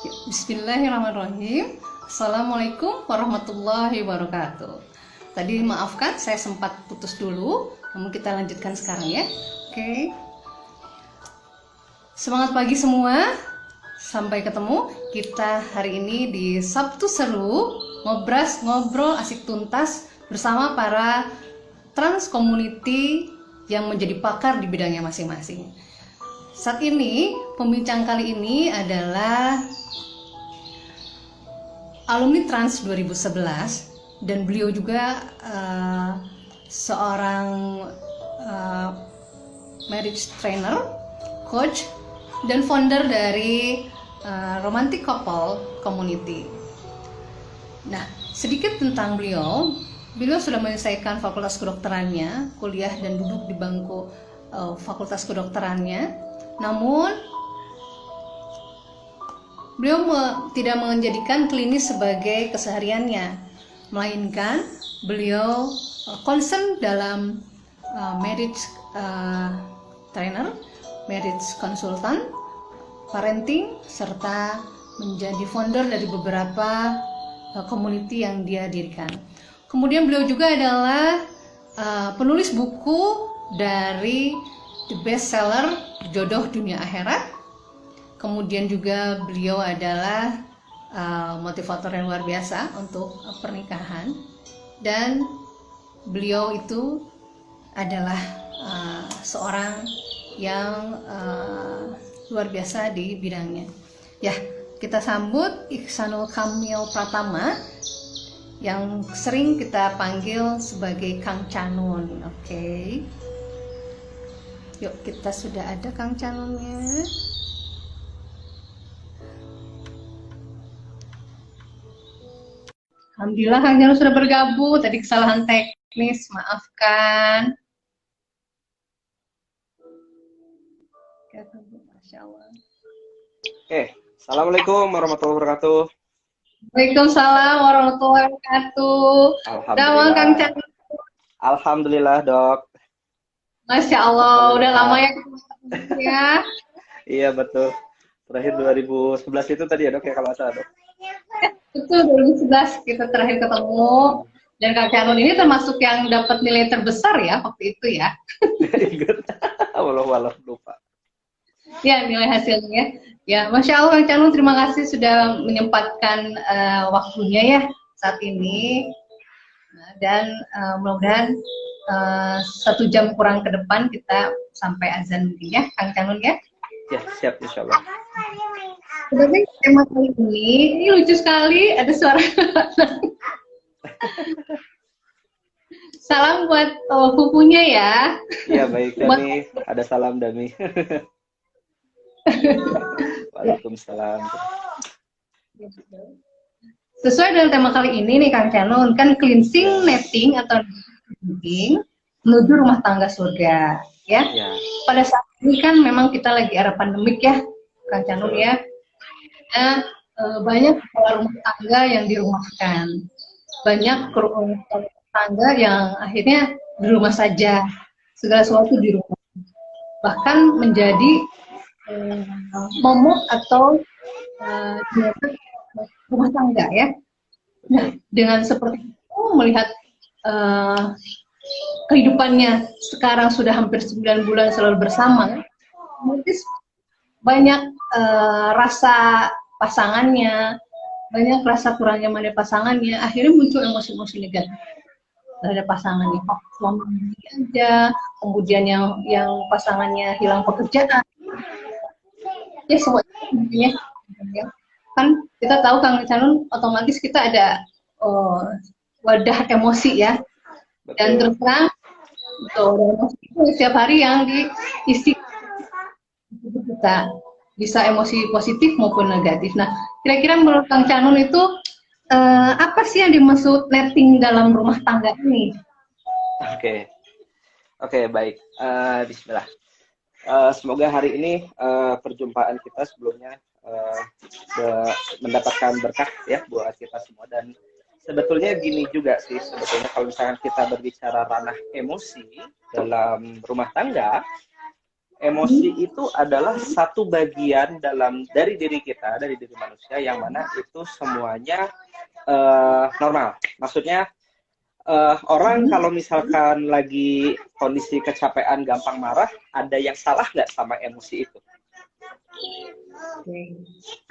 Bismillahirrahmanirrahim. Assalamualaikum warahmatullahi wabarakatuh. Tadi maafkan saya sempat putus dulu, namun kita lanjutkan sekarang ya. Oke. Semangat pagi semua. Sampai ketemu kita hari ini di Sabtu Seru, ngobras ngobrol asik tuntas bersama para trans community yang menjadi pakar di bidangnya masing-masing. Saat ini, pembincang kali ini adalah alumni Trans 2011 dan beliau juga seorang marriage trainer, coach, dan founder dari Romantic Couple Community. Nah, sedikit tentang beliau. Beliau sudah menyelesaikan fakultas kedokterannya, kuliah dan duduk di bangku fakultas kedokterannya. Namun beliau tidak menjadikan klinis sebagai kesehariannya, melainkan beliau concern dalam marriage trainer, marriage consultant, parenting, serta menjadi founder dari beberapa community yang dia dirikan. Kemudian beliau juga adalah penulis buku dari the bestseller Jodoh Dunia Akhirat. Kemudian juga beliau adalah motivator yang luar biasa untuk pernikahan, dan beliau itu adalah seorang yang luar biasa di bidangnya. Ya, kita sambut Ihsanul Kamil Pratama yang sering kita panggil sebagai Kang Canun. Oke. Yuk, kita sudah ada Kang Canunnya. Alhamdulillah Kang Canun sudah bergabung. Tadi kesalahan teknis, maafkan. Masya Allah. Oke, assalamualaikum warahmatullahi wabarakatuh. Waalaikumsalam warahmatullahi wabarakatuh. Alhamdulillah. Kang Canun. Alhamdulillah, Dok. Masya Allah, udah lama ya ya. Iya, betul. Terakhir 2011 itu tadi ya, Dok, ya, kalau nggak salah, Dok. Betul, 2011 kita terakhir ketemu. Dan Kang Canun ini termasuk yang dapat nilai terbesar ya waktu itu ya. Ingat. Walau lupa. Ya, nilai hasilnya. Ya, Masya Allah Kang Canun, terima kasih sudah menyempatkan waktunya ya saat ini. Dan mudah-mudahan 1 jam kurang ke depan kita sampai azan mungkin ya, Kang Canun ya. Ya, siap insya Allah. Sebenarnya tema kali ini lucu sekali, ada suara. Salam buat pupunya ya. Iya, baik, Dami. Ada salam, Dami. Waalaikumsalam. Sesuai dengan tema kali ini nih Kang Canun, kan cleansing netting atau netting menuju rumah tangga surga ya. Ya. Pada saat ini kan memang kita lagi era pandemik ya Kang Canun ya. Nah, banyak kepala rumah tangga yang dirumahkan, banyak rumah tangga yang akhirnya di rumah saja, segala sesuatu di rumah, bahkan menjadi momok atau rumah tangga ya. Nah, dengan seperti itu melihat kehidupannya sekarang sudah hampir 9 bulan selalu bersama, mungkin banyak rasa pasangannya, banyak rasa kurang nyaman dari pasangannya, akhirnya muncul emosi-emosi negatif terhadap pasangannya. Oh, selama ini aja, kemudian yang pasangannya hilang pekerjaan, ya semua intinya kan kita tahu Kang Canun, otomatis kita ada wadah emosi ya. Betul. Dan terus terang emosi itu setiap hari yang diisi kita, bisa emosi positif maupun negatif. Nah, kira-kira menurut Kang Canun itu apa sih yang dimaksud netting dalam rumah tangga ini? Oke, baik. Bismillah. Semoga hari ini perjumpaan kita sebelumnya mendapatkan berkah ya buat kita semua. Dan sebetulnya gini juga sih, sebetulnya kalau misalkan kita berbicara ranah emosi dalam rumah tangga, emosi itu adalah satu bagian dari diri kita, dari diri manusia yang mana itu semuanya normal. Maksudnya orang kalau misalkan lagi kondisi kecapean, gampang marah, ada yang salah nggak sama emosi itu?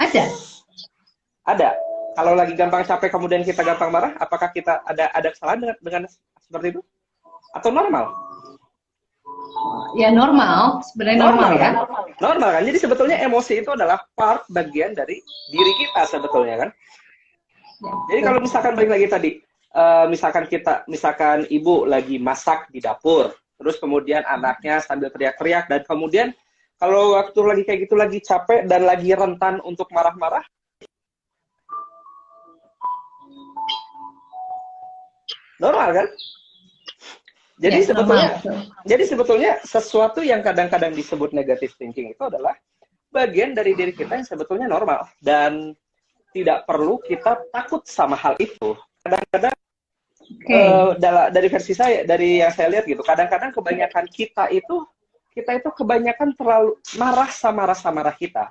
Ada. Ada. Kalau lagi gampang capek kemudian kita gampang marah, apakah kita ada kesalahan dengan seperti itu? Atau normal? Ya normal, sebenarnya normal ya. Normal kan? Jadi sebetulnya emosi itu adalah part bagian dari diri kita sebetulnya kan? Ya, jadi kalau misalkan balik lagi tadi, misalkan ibu lagi masak di dapur, terus kemudian anaknya sambil teriak-teriak, dan kemudian kalau waktu lagi kayak gitu lagi capek dan lagi rentan untuk marah-marah, normal kan? Jadi sebetulnya sesuatu yang kadang-kadang disebut negative thinking itu adalah bagian dari diri kita yang sebetulnya normal, dan tidak perlu kita takut sama hal itu. Kadang-kadang dari versi saya, dari yang saya lihat gitu, kadang-kadang kebanyakan kita itu kebanyakan terlalu marah sama rasa marah kita.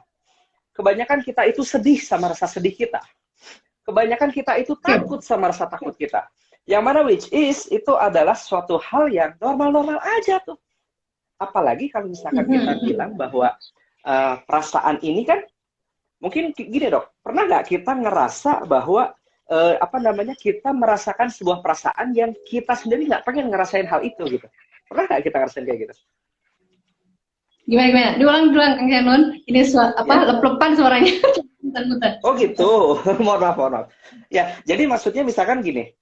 Kebanyakan kita itu sedih sama rasa sedih kita. Kebanyakan kita itu takut sama rasa takut kita. Yang mana which is itu adalah suatu hal yang normal-normal aja tuh. Apalagi kalau misalkan kita bilang bahwa perasaan ini kan, mungkin gini dok, pernah nggak kita ngerasa bahwa kita merasakan sebuah perasaan yang kita sendiri nggak pengen ngerasain hal itu gitu? Pernah nggak kita ngerasain kayak gitu? Gimana? Diulang Kang Shannon. Ini lep-lepan suaranya. Oh gitu, mohon maaf. Ya, jadi maksudnya misalkan gini,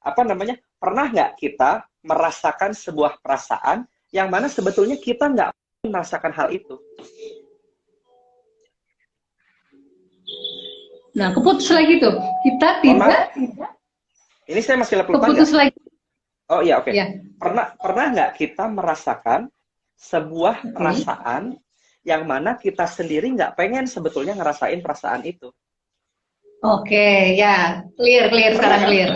pernah nggak kita merasakan sebuah perasaan yang mana sebetulnya kita nggak merasakan hal itu? Nah, keputus lagi tuh. Kita tidak. Ini saya masih lep-lepan. Keputus lagi. Oh iya, oke. Ya. Pernah nggak kita merasakan sebuah perasaan yang mana kita sendiri nggak pengen sebetulnya ngerasain perasaan itu? Oke, ya. Clear, sekarang clear.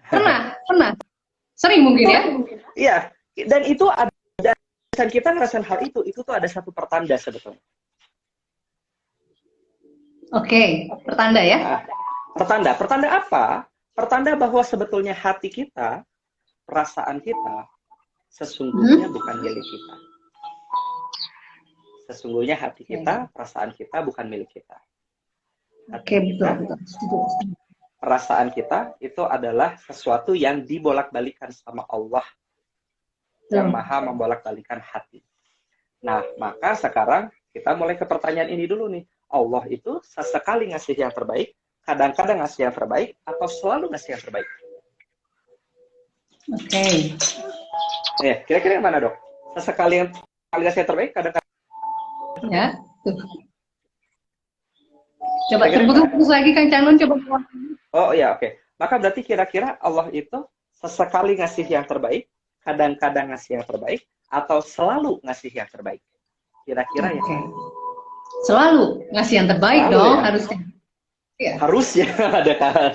Pernah. Sering mungkin ya? Iya, dan itu ada, dan kita ngerasain hal itu tuh ada satu pertanda sebetulnya. Oke, pertanda ya? Nah, pertanda apa? Pertanda bahwa sebetulnya hati kita, perasaan kita, sesungguhnya bukan milik kita. Sesungguhnya hati kita, perasaan kita bukan milik kita. Oke, betul. Perasaan kita itu adalah sesuatu yang dibolak-balikan sama Allah, yang maha membolak-balikan hati. Nah, maka sekarang kita mulai ke pertanyaan ini dulu nih. Allah itu sesekali ngasih yang terbaik, kadang-kadang ngasih yang terbaik, atau selalu ngasih yang terbaik? Oke. Ya, kira-kira yang mana dok? Sesekali ngasih yang terbaik, kadang-kadang? Ya, tuh. Coba terputus lagi Kang Shannon, coba. Oh iya, oke. Maka berarti kira-kira Allah itu sesekali ngasih yang terbaik, kadang-kadang ngasih yang terbaik, atau selalu ngasih yang terbaik? Kira-kira ya. Selalu ngasih yang terbaik dong, ya? Harusnya. Ya. Harusnya ada kan.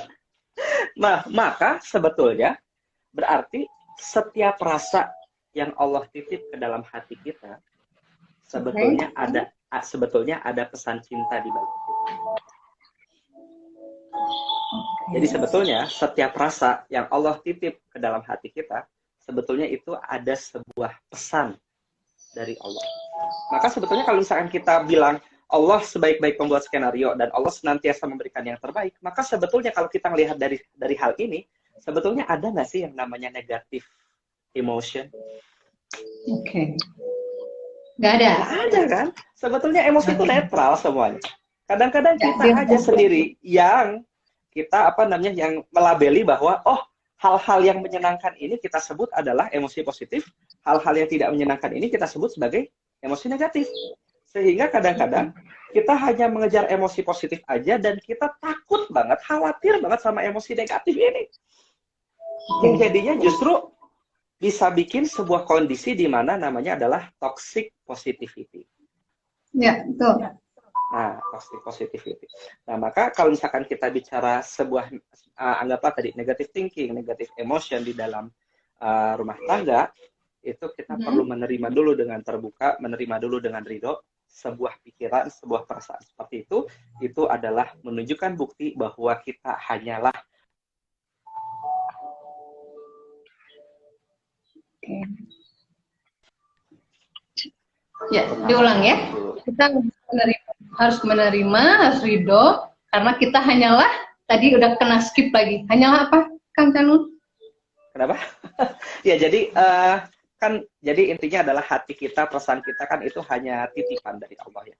Nah, maka sebetulnya berarti setiap rasa yang Allah titip ke dalam hati kita sebetulnya ada pesan cinta di balik itu. Jadi sebetulnya setiap rasa yang Allah titip ke dalam hati kita sebetulnya itu ada sebuah pesan dari Allah. Maka sebetulnya kalau misalkan kita bilang Allah sebaik-baik pembuat skenario dan Allah senantiasa memberikan yang terbaik, maka sebetulnya kalau kita melihat dari hal ini, sebetulnya ada nggak sih yang namanya negative emotion? Oke. Nggak ada. Nggak ada kan? Sebetulnya emosi itu netral semuanya. Kadang-kadang kita aja sendiri yang kita yang melabeli bahwa hal-hal yang menyenangkan ini kita sebut adalah emosi positif, hal-hal yang tidak menyenangkan ini kita sebut sebagai emosi negatif. Sehingga kadang-kadang kita hanya mengejar emosi positif aja dan kita takut banget, khawatir banget sama emosi negatif ini. Yang jadinya justru bisa bikin sebuah kondisi di mana namanya adalah toxic positivity. Ya, betul. Nah, toxic positivity. Nah, maka kalau misalkan kita bicara sebuah, anggaplah tadi negative thinking, negative emotion di dalam rumah tangga, itu kita perlu menerima dulu dengan terbuka, menerima dulu dengan ridho. Sebuah pikiran, sebuah perasaan seperti itu adalah menunjukkan bukti bahwa kita hanyalah. Ya, diulang ya. Kita harus menerima, harus ridho, karena kita hanyalah, tadi udah kena skip lagi, hanyalah apa, Kang Canun? Kenapa? Ya, jadi jadi intinya adalah hati kita, perasaan kita kan itu hanya titipan dari Allah ya.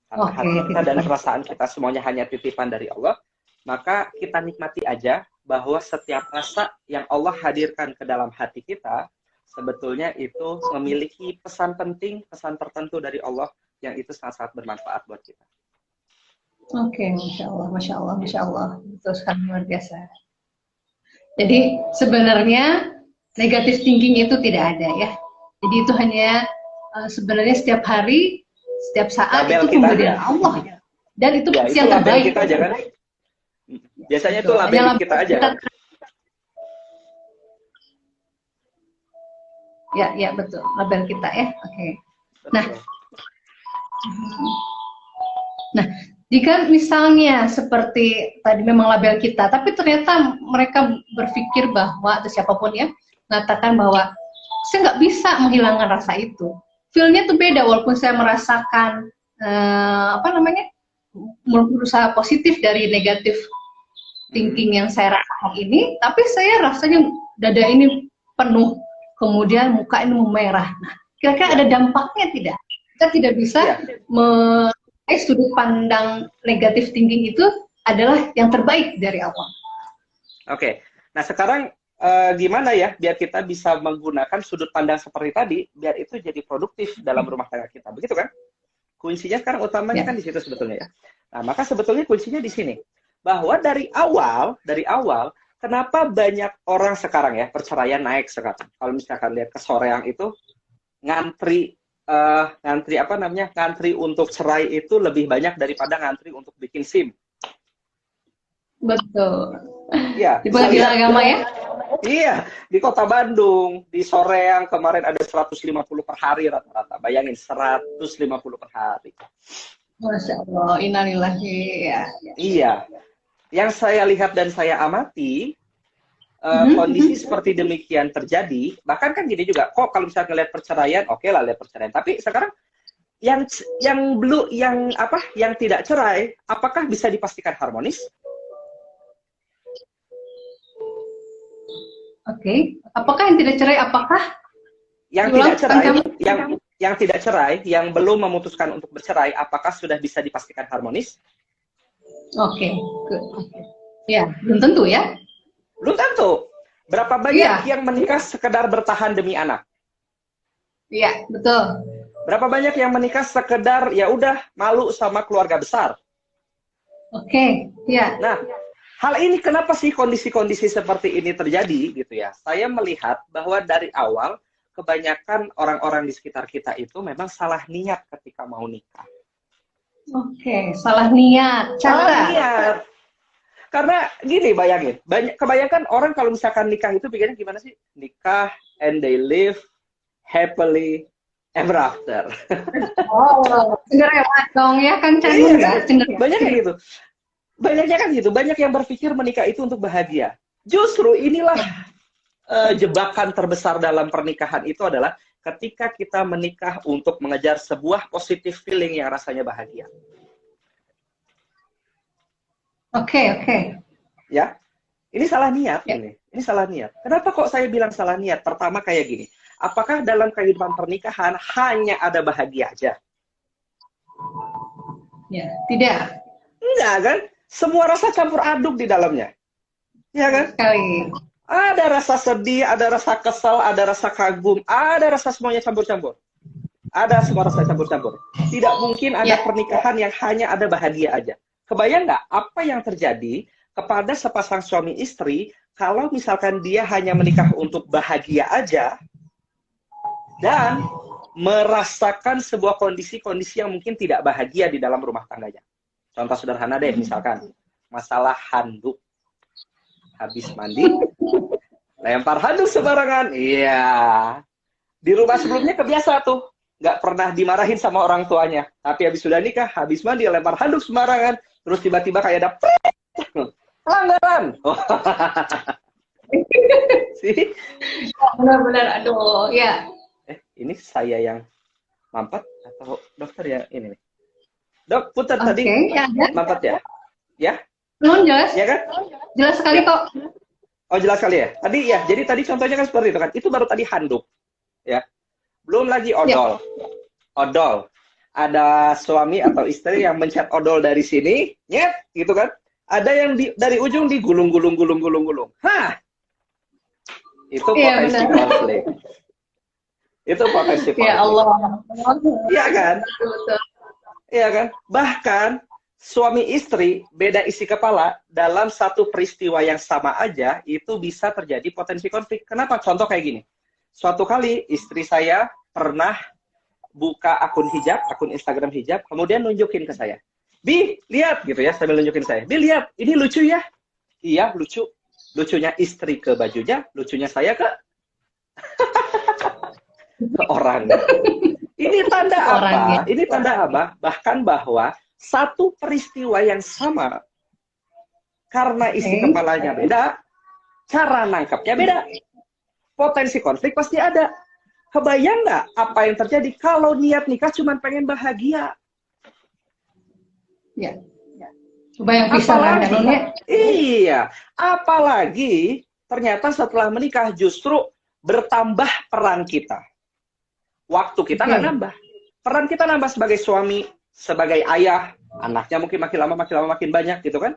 Karena hati kita dan perasaan kita semuanya hanya titipan dari Allah, maka kita nikmati aja bahwa setiap rasa yang Allah hadirkan ke dalam hati kita, sebetulnya itu memiliki pesan penting, pesan tertentu dari Allah yang itu sangat-sangat bermanfaat buat kita. Oke, Masya Allah, Masya Allah, Masya Allah. Betul sekali, luar biasa. Jadi sebenarnya negatif thinking itu tidak ada ya. Jadi itu hanya sebenarnya setiap hari, setiap saat label itu pemberian Allah. Dan itu ya, yang terbaik. Kita aja kan? Biasanya itu label kita aja kan? Ya betul, label kita ya. Oke. Nah, jika misalnya seperti tadi memang label kita, tapi ternyata mereka berpikir bahwa, atau siapapun ya, mengatakan bahwa saya nggak bisa menghilangkan rasa itu. Feel-nya tuh beda, walaupun saya merasakan berusaha positif dari negatif thinking yang saya rasakan ini, tapi saya rasanya dada ini penuh, kemudian muka ini memerah. Nah, kira-kira ada dampaknya tidak? Kita tidak bisa sudut pandang negatif thinking itu adalah yang terbaik dari Allah. Oke. Nah, sekarang gimana ya biar kita bisa menggunakan sudut pandang seperti tadi biar itu jadi produktif dalam rumah tangga kita, begitu kan? Kuncinya sekarang utamanya kan di situ sebetulnya ya. Nah, maka sebetulnya kuncinya di sini bahwa dari awal kenapa banyak orang sekarang ya perceraian naik sekarang. Kalau misalkan lihat ke Soreang itu ngantri untuk cerai itu lebih banyak daripada ngantri untuk bikin SIM. Betul. Iya. Di pengadilan agama ya? Iya, di Kota Bandung, di Soreang kemarin ada 150 per hari rata-rata. Bayangin 150 per hari. Masya Allah, innalillahi ya. Iya. Yang saya lihat dan saya amati kondisi seperti demikian terjadi, bahkan kan gini juga, kok kalau misalnya ngelihat perceraian, oke lah lihat perceraian, tapi sekarang yang tidak cerai, apakah bisa dipastikan harmonis? Oke, apakah yang tidak cerai, apakah yang tidak cerai, yang tidak cerai, yang belum memutuskan untuk bercerai, apakah sudah bisa dipastikan harmonis? Oke. Ya, belum tentu ya. Belum tentu. Berapa banyak yang menikah sekedar bertahan demi anak? Iya, betul. Berapa banyak yang menikah sekedar ya udah malu sama keluarga besar? Oke, ya. Nah, hal ini kenapa sih kondisi-kondisi seperti ini terjadi gitu ya? Saya melihat bahwa dari awal kebanyakan orang-orang di sekitar kita itu memang salah niat ketika mau nikah. Oke, salah niat. Salah niat. Karena gini, bayangin, kebanyakan orang kalau misalkan nikah itu pikirnya gimana sih? Nikah and they live happily ever after. Oh, cenderema dong ya kan Canun ya? Banyak kayak gitu. Banyaknya kan gitu. Banyak yang berpikir menikah itu untuk bahagia. Justru inilah jebakan terbesar dalam pernikahan itu adalah ketika kita menikah untuk mengejar sebuah positive feeling yang rasanya bahagia. Oke. Ya, ini salah niat ini. Ini salah niat. Kenapa kok saya bilang salah niat? Pertama kayak gini. Apakah dalam kehidupan pernikahan hanya ada bahagia aja? Ya, tidak. Enggak kan? Semua rasa campur aduk di dalamnya. Ya kan? Sekali. Ada rasa sedih, ada rasa kesal, ada rasa kagum, ada rasa semuanya campur-campur. Ada semua rasa campur-campur. Tidak mungkin ada pernikahan yang hanya ada bahagia aja. Kebayang nggak apa yang terjadi kepada sepasang suami istri kalau misalkan dia hanya menikah untuk bahagia aja dan merasakan sebuah kondisi-kondisi yang mungkin tidak bahagia di dalam rumah tangganya. Contoh sederhana deh, misalkan masalah handuk. Habis mandi, lempar handuk sembarangan. Iya. Di rumah sebelumnya kebiasa tuh, nggak pernah dimarahin sama orang tuanya. Tapi habis sudah nikah, habis mandi, lempar handuk sembarangan, terus tiba-tiba kayak ada pelanggaran. Oh. Sih? Benar-benar, aduh, ya. Ini saya yang mampet atau dokter ya ini nih? Dok, putar Oke, tadi ya, mampet ya? Ya? jelas? Ya kan? Jelas sekali kok. Oh, jelas kali ya? Tadi ya, jadi tadi contohnya kan seperti itu kan. Itu baru tadi handuk. Ya. Belum lagi odol. Ya. Odol. Ada suami atau istri yang mencet odol dari sini, nyet, gitu kan. Ada yang dari ujung digulung-gulung. Hah! Itu potensi konflik. Itu potensi konflik. Ya Allah. Iya kan? Iya kan? Bahkan suami istri beda isi kepala dalam satu peristiwa yang sama aja itu bisa terjadi potensi konflik. Kenapa? Contoh kayak gini. Suatu kali istri saya pernah buka akun hijab, akun Instagram hijab, kemudian nunjukin ke saya. Bi, lihat gitu ya, sambil nunjukin saya. Bi, lihat, ini lucu ya? Iya, lucu. Lucunya istri ke bajunya, lucunya saya ke ke orang. Ini tanda apa? Ini tanda apa? Bahkan bahwa satu peristiwa yang sama, karena isi kepalanya beda, cara nangkapnya beda. Potensi konflik pasti ada. Kebayang nggak apa yang terjadi kalau niat nikah cuma pengen bahagia? Ya. Kebayang pisah kan? Iya. Apalagi ternyata setelah menikah justru bertambah peran kita. Waktu kita nggak nambah. Peran kita nambah sebagai suami, sebagai ayah, anaknya mungkin makin lama makin banyak gitu kan.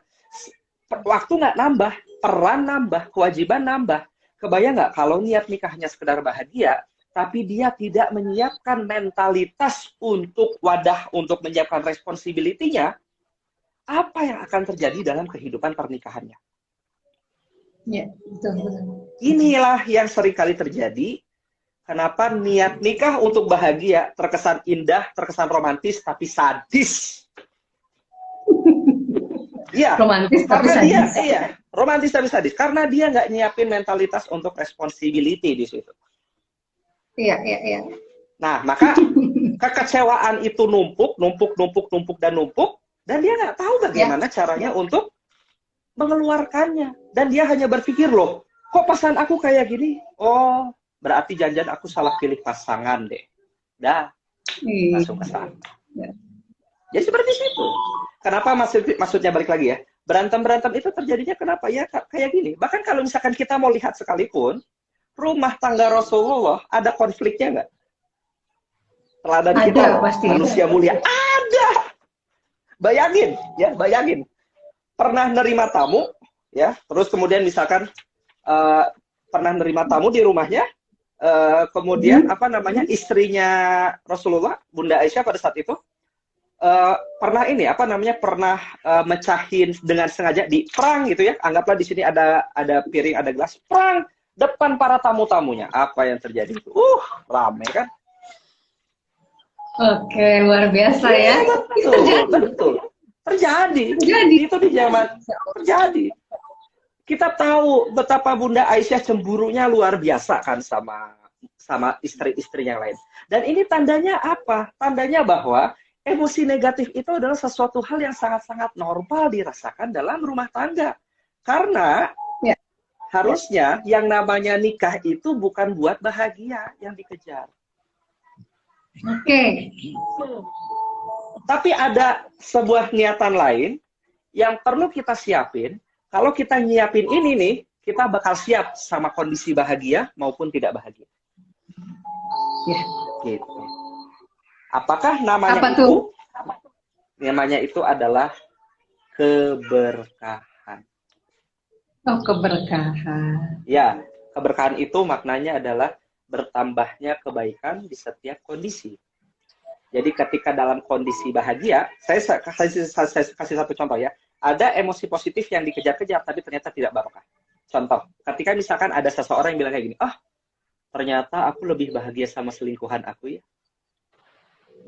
Waktu nggak nambah, peran nambah, kewajiban nambah. Kebayang nggak kalau niat nikahnya sekedar bahagia, tapi dia tidak menyiapkan mentalitas untuk wadah, untuk menyiapkan responsibility-nya, apa yang akan terjadi dalam kehidupan pernikahannya? Ya, betul. Inilah yang seringkali terjadi. Kenapa niat nikah untuk bahagia terkesan indah, terkesan romantis, tapi sadis. Iya, romantis tapi sadis. Iya, romantis tapi sadis. Karena dia nggak nyiapin mentalitas untuk responsibility di situ. Iya. Nah, maka kekecewaan itu numpuk, dan dia nggak tahu bagaimana caranya untuk mengeluarkannya. Dan dia hanya berpikir, loh, kok pasangan aku kayak gini? Oh, berarti jangan aku salah pilih pasangan deh. Dah, langsung ke sana. Jadi seperti itu. Kenapa maksudnya balik lagi ya? Berantem itu terjadinya kenapa ya? Kayak gini. Bahkan kalau misalkan kita mau lihat sekalipun, rumah tangga Rasulullah ada konfliknya nggak? Teladan kita, pasti. Manusia mulia. Ada. Bayangin. Pernah nerima tamu, ya. Terus kemudian misalkan pernah nerima tamu di rumahnya, kemudian istrinya Rasulullah, Bunda Aisyah pada saat itu pernah mecahin dengan sengaja di perang gitu ya. Anggaplah di sini ada piring, ada gelas, perang depan para tamu-tamunya. Apa yang terjadi itu? Rame kan? Oke, luar biasa ya. Betul. Terjadi. Itu di zaman terjadi. Kita tahu betapa Bunda Aisyah cemburunya luar biasa kan sama istri-istri yang lain. Dan ini tandanya apa? Tandanya bahwa emosi negatif itu adalah sesuatu hal yang sangat-sangat normal dirasakan dalam rumah tangga. Karena harusnya yang namanya nikah itu bukan buat bahagia yang dikejar. Oke. Tapi ada sebuah niatan lain yang perlu kita siapin. Kalau kita nyiapin ini nih, kita bakal siap sama kondisi bahagia maupun tidak bahagia. Ya, gitu. Apakah namanya itu? Namanya itu adalah keberkahan. Oh, keberkahan. Ya, keberkahan itu maknanya adalah bertambahnya kebaikan di setiap kondisi. Jadi ketika dalam kondisi bahagia, saya kasih satu contoh ya. Ada emosi positif yang dikejar-kejar, tapi ternyata tidak barokah. Contoh, ketika misalkan ada seseorang yang bilang kayak gini, ternyata aku lebih bahagia sama selingkuhan aku ya.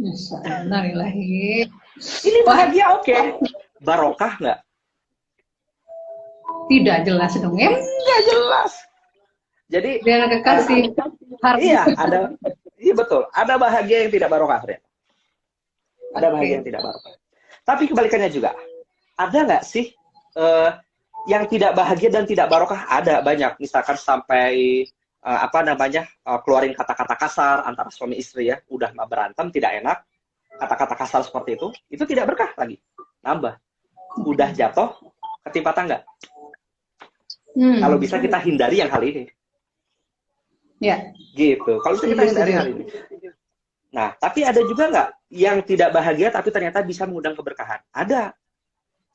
Bismillahirrahmanirrahim. Ini bahagia oke. Barokah nggak? Tidak jelas dong ya? Nggak jelas. Jadi Dengan kekasih harus. iya ada, iya betul, ada bahagia yang tidak barokah ternyata. Ada bahagia yang tidak barokah. Tapi kebalikannya juga, ada nggak sih yang tidak bahagia dan tidak barokah? Ada banyak, misalkan sampai keluarin kata-kata kasar antara suami istri ya, udah mah berantem tidak enak, kata-kata kasar seperti itu tidak berkah lagi, nambah. Udah jatuh, ketimpa tangga. Kalau bisa kita hindari yang hal ini. Ya. Gitu. Kalau bisa kita hindari hal ini. Nah, tapi ada juga nggak yang tidak bahagia tapi ternyata bisa mengundang keberkahan? Ada.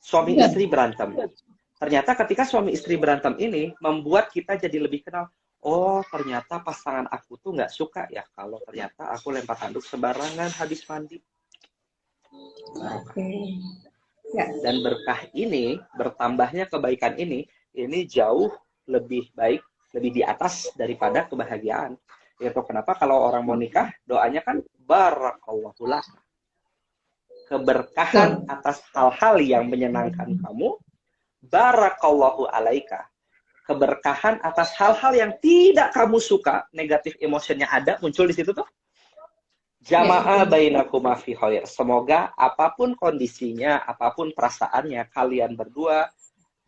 Suami istri berantem. Ternyata ketika suami istri berantem ini membuat kita jadi lebih kenal. Oh, ternyata pasangan aku tuh nggak suka ya kalau ternyata aku lempar handuk sembarangan habis mandi. Ya. Dan berkah ini, bertambahnya kebaikan ini jauh lebih baik, lebih di atas daripada kebahagiaan. Itu kenapa kalau orang mau nikah, doanya kan barakallahu lak. Keberkahan atas hal-hal yang menyenangkan kamu, barakallahu alaika. Keberkahan atas hal-hal yang tidak kamu suka, negatif emotionnya ada, muncul di situ tuh. Jama'a bainakuma fi khair. Semoga apapun kondisinya, apapun perasaannya, kalian berdua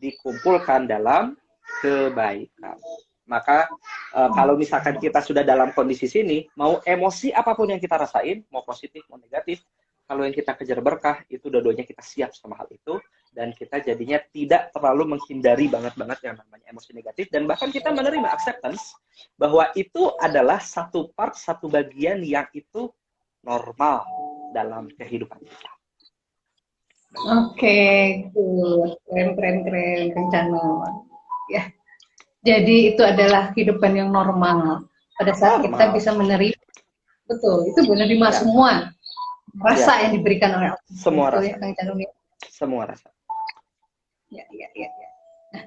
dikumpulkan dalam kebaikan. Maka kalau misalkan kita sudah dalam kondisi sini, mau emosi apapun yang kita rasain, mau positif, mau negatif, kalau yang kita kejar berkah, itu dua-duanya kita siap sama hal itu, dan kita jadinya tidak terlalu menghindari banget-banget yang namanya emosi negatif, dan bahkan kita menerima acceptance, bahwa itu adalah satu part, satu bagian yang itu normal dalam kehidupan kita. Oke, keren, Kencana. Ya. Jadi itu adalah kehidupan yang normal. Pada saat kita bisa menerima, betul, itu menerima semua rasa yang diberikan oleh Allah. Semua betul, rasa. Ya, semua rasa. Ya. Nah,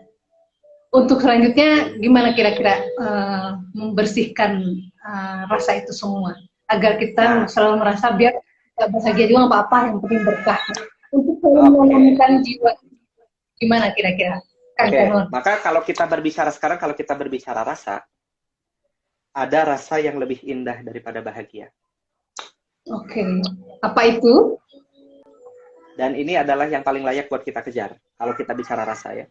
untuk selanjutnya, gimana kira-kira membersihkan rasa itu semua agar kita selalu merasa biar nggak bahagia juga apa-apa, yang penting berkah. Untuk menenangkan jiwa, gimana kira-kira? Maka kalau kita berbicara sekarang, kalau kita berbicara rasa, ada rasa yang lebih indah daripada bahagia. Oke. Apa itu? Dan ini adalah yang paling layak buat kita kejar. Kalau kita bicara rasa ya.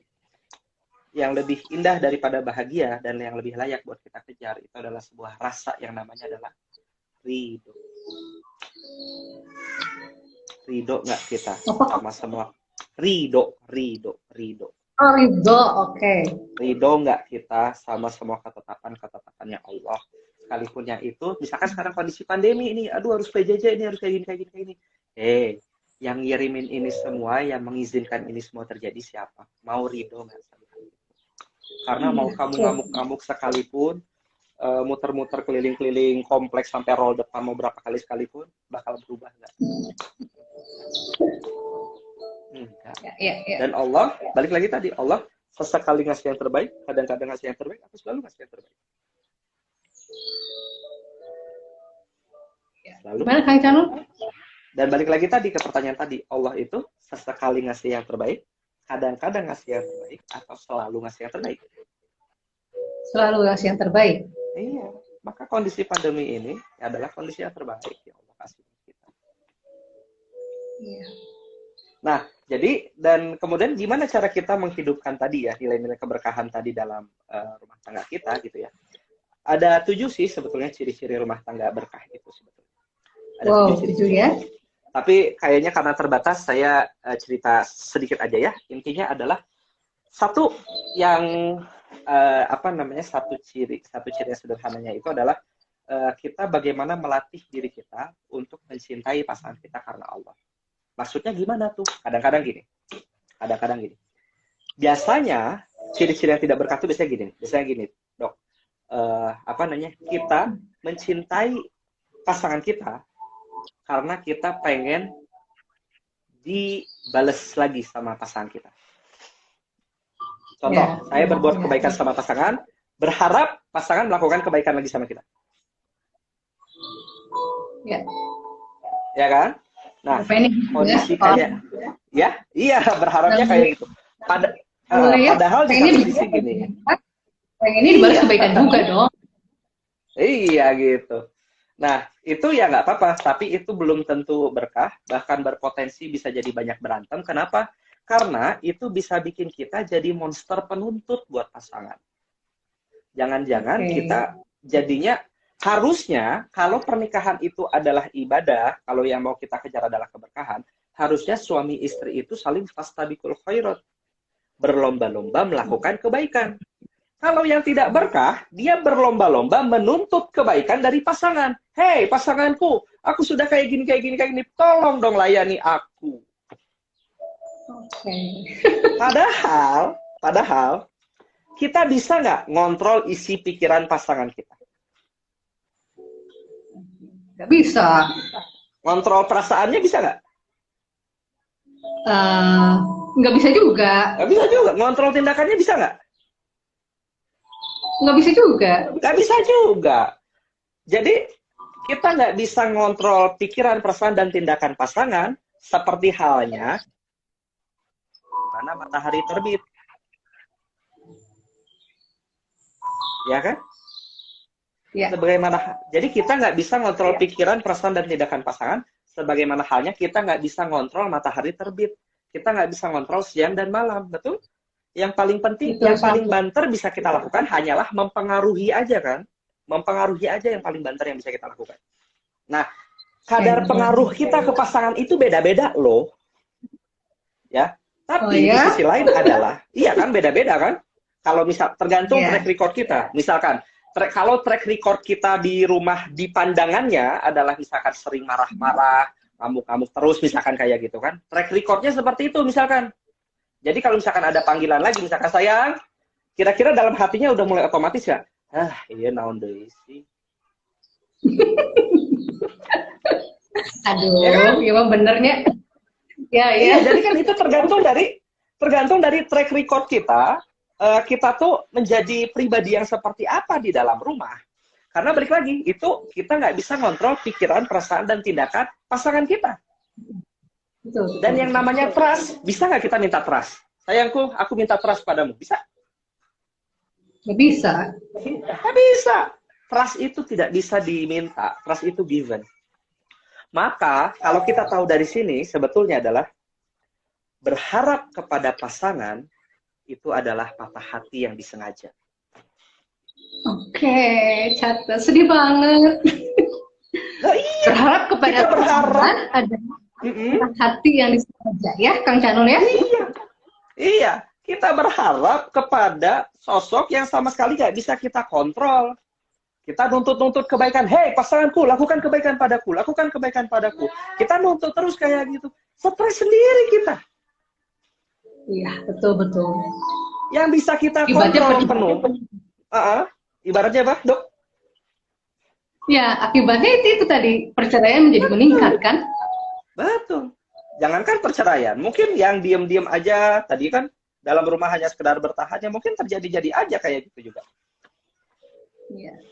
Yang lebih indah daripada bahagia dan yang lebih layak buat kita kejar, itu adalah sebuah rasa yang namanya adalah ridho. Ridho nggak kita sama semua? Ridho. Oh, ridho, oke. Ridho nggak kita sama semua ketetapan-ketetapannya Allah. Sekalipun yang itu, misalkan sekarang kondisi pandemi ini, aduh harus PJJ ini, harus kayak gini. Yang ngirimin ini semua, yang mengizinkan ini semua terjadi siapa? Mau ridho nggak sama itu? Karena mau kamu ngamuk-ngamuk sekalipun, muter-muter keliling-keliling kompleks sampai roll depan mau berapa kali sekalipun, bakal berubah nggak? Ya. Dan Allah, balik lagi tadi, Allah sesekali ngasih yang terbaik, kadang-kadang ngasih yang terbaik, atau selalu ngasih yang terbaik. Selalu. Gimana Kang Canu? Dan balik lagi tadi ke pertanyaan tadi, Allah itu sesekali ngasih yang terbaik, kadang-kadang ngasih yang terbaik, atau selalu ngasih yang terbaik? Selalu ngasih yang terbaik. Iya, maka kondisi pandemi ini adalah kondisi yang terbaik yang Allah kasih kita. Iya. Nah, jadi dan kemudian gimana cara kita menghidupkan tadi ya nilai-nilai keberkahan tadi dalam rumah tangga kita gitu ya? Ada 7 sih sebetulnya ciri-ciri rumah tangga berkah itu sebetulnya. Ada 7 ciri ya. Tapi kayaknya karena terbatas saya cerita sedikit aja ya. Intinya adalah satu yang satu ciri yang sederhananya itu adalah kita bagaimana melatih diri kita untuk mencintai pasangan kita karena Allah. Maksudnya gimana tuh? Kadang-kadang gini. Biasanya ciri-ciri yang tidak berkah itu biasanya gini, Dok. Kita mencintai pasangan kita karena kita pengen dibales lagi sama pasangan kita. Contoh, saya berbuat kebaikan sama pasangan, berharap pasangan melakukan kebaikan lagi sama kita. Ya kan? Nah, kondisi kayak iya berharapnya kayak gitu. Padahal di satu sisi gini. Yang ini dibalas kebaikan juga dong. Iya gitu. Nah, itu ya nggak apa-apa, tapi itu belum tentu berkah, bahkan berpotensi bisa jadi banyak berantem. Kenapa? Karena itu bisa bikin kita jadi monster penuntut buat pasangan. Jangan-jangan kita jadinya harusnya kalau pernikahan itu adalah ibadah, kalau yang mau kita kejar adalah keberkahan, harusnya suami istri itu saling fastabiqul khairat, berlomba-lomba melakukan kebaikan. Kalau yang tidak berkah, dia berlomba-lomba menuntut kebaikan dari pasangan. Hei, pasanganku, aku sudah kayak gini, kayak gini, kayak gini. Tolong dong layani aku. Padahal, kita bisa nggak ngontrol isi pikiran pasangan kita? Nggak bisa. Ngontrol perasaannya bisa nggak? Nggak bisa juga. Nggak bisa juga. Ngontrol tindakannya bisa nggak? Nggak bisa juga. Nggak bisa juga. Jadi, kita nggak bisa ngontrol pikiran, perasaan, dan tindakan pasangan seperti halnya mana matahari terbit. Ya kan? Ya. Jadi kita nggak bisa ngontrol pikiran, perasaan, dan tindakan pasangan sebagaimana halnya kita nggak bisa ngontrol matahari terbit. Kita nggak bisa ngontrol siang dan malam, betul? Yang paling penting, yang paling banter bisa kita lakukan hanyalah mempengaruhi aja kan? Mempengaruhi aja yang paling banter yang bisa kita lakukan. Nah, kadar pengaruh kita ke pasangan itu beda-beda loh. Ya, tapi di sisi lain adalah, iya kan, beda-beda kan? Kalau misal tergantung track record kita. Misalkan, kalau track record kita di rumah di pandangannya adalah misalkan sering marah-marah, ngamuk-ngamuk terus, misalkan kayak gitu kan. Track recordnya seperti itu misalkan. Jadi kalau misalkan ada panggilan lagi, misalkan sayang, kira-kira dalam hatinya udah mulai otomatis ya? Iya naon deui sih. Aduh, ya kan? Gimana benernya? Iya, jadi kan itu tergantung dari track record kita. Kita tuh menjadi pribadi yang seperti apa di dalam rumah. Karena balik lagi, itu kita nggak bisa ngontrol pikiran, perasaan, dan tindakan pasangan kita. Dan yang namanya trust, bisa nggak kita minta trust? Sayangku, aku minta trust padamu. Bisa? Nggak bisa. Nggak bisa. Trust itu tidak bisa diminta. Trust itu given. Maka, kalau kita tahu dari sini, sebetulnya adalah berharap kepada pasangan itu adalah patah hati yang disengaja. Oke, catat. Sedih banget. Nah, iya. Berharap kepada pasangan adalah hati yang disengaja ya, Kang Canul ya? Iya. Kita berharap kepada sosok yang sama sekali nggak bisa kita kontrol. Kita nuntut-nuntut kebaikan. Hei, pasanganku, lakukan kebaikan padaku. Lakukan kebaikan padaku. Kita nuntut terus kayak gitu. Stres sendiri kita. Iya, betul-betul. Yang bisa kita kontrol penuh. Ibaratnya apa, Dok? Ya, akibatnya itu tadi. Perceraian menjadi meningkat, kan? Betul. Jangankan perceraian. Mungkin yang diem-diem aja, tadi kan dalam rumah hanya sekedar bertahan, ya mungkin terjadi-jadi aja kayak gitu juga. Iya.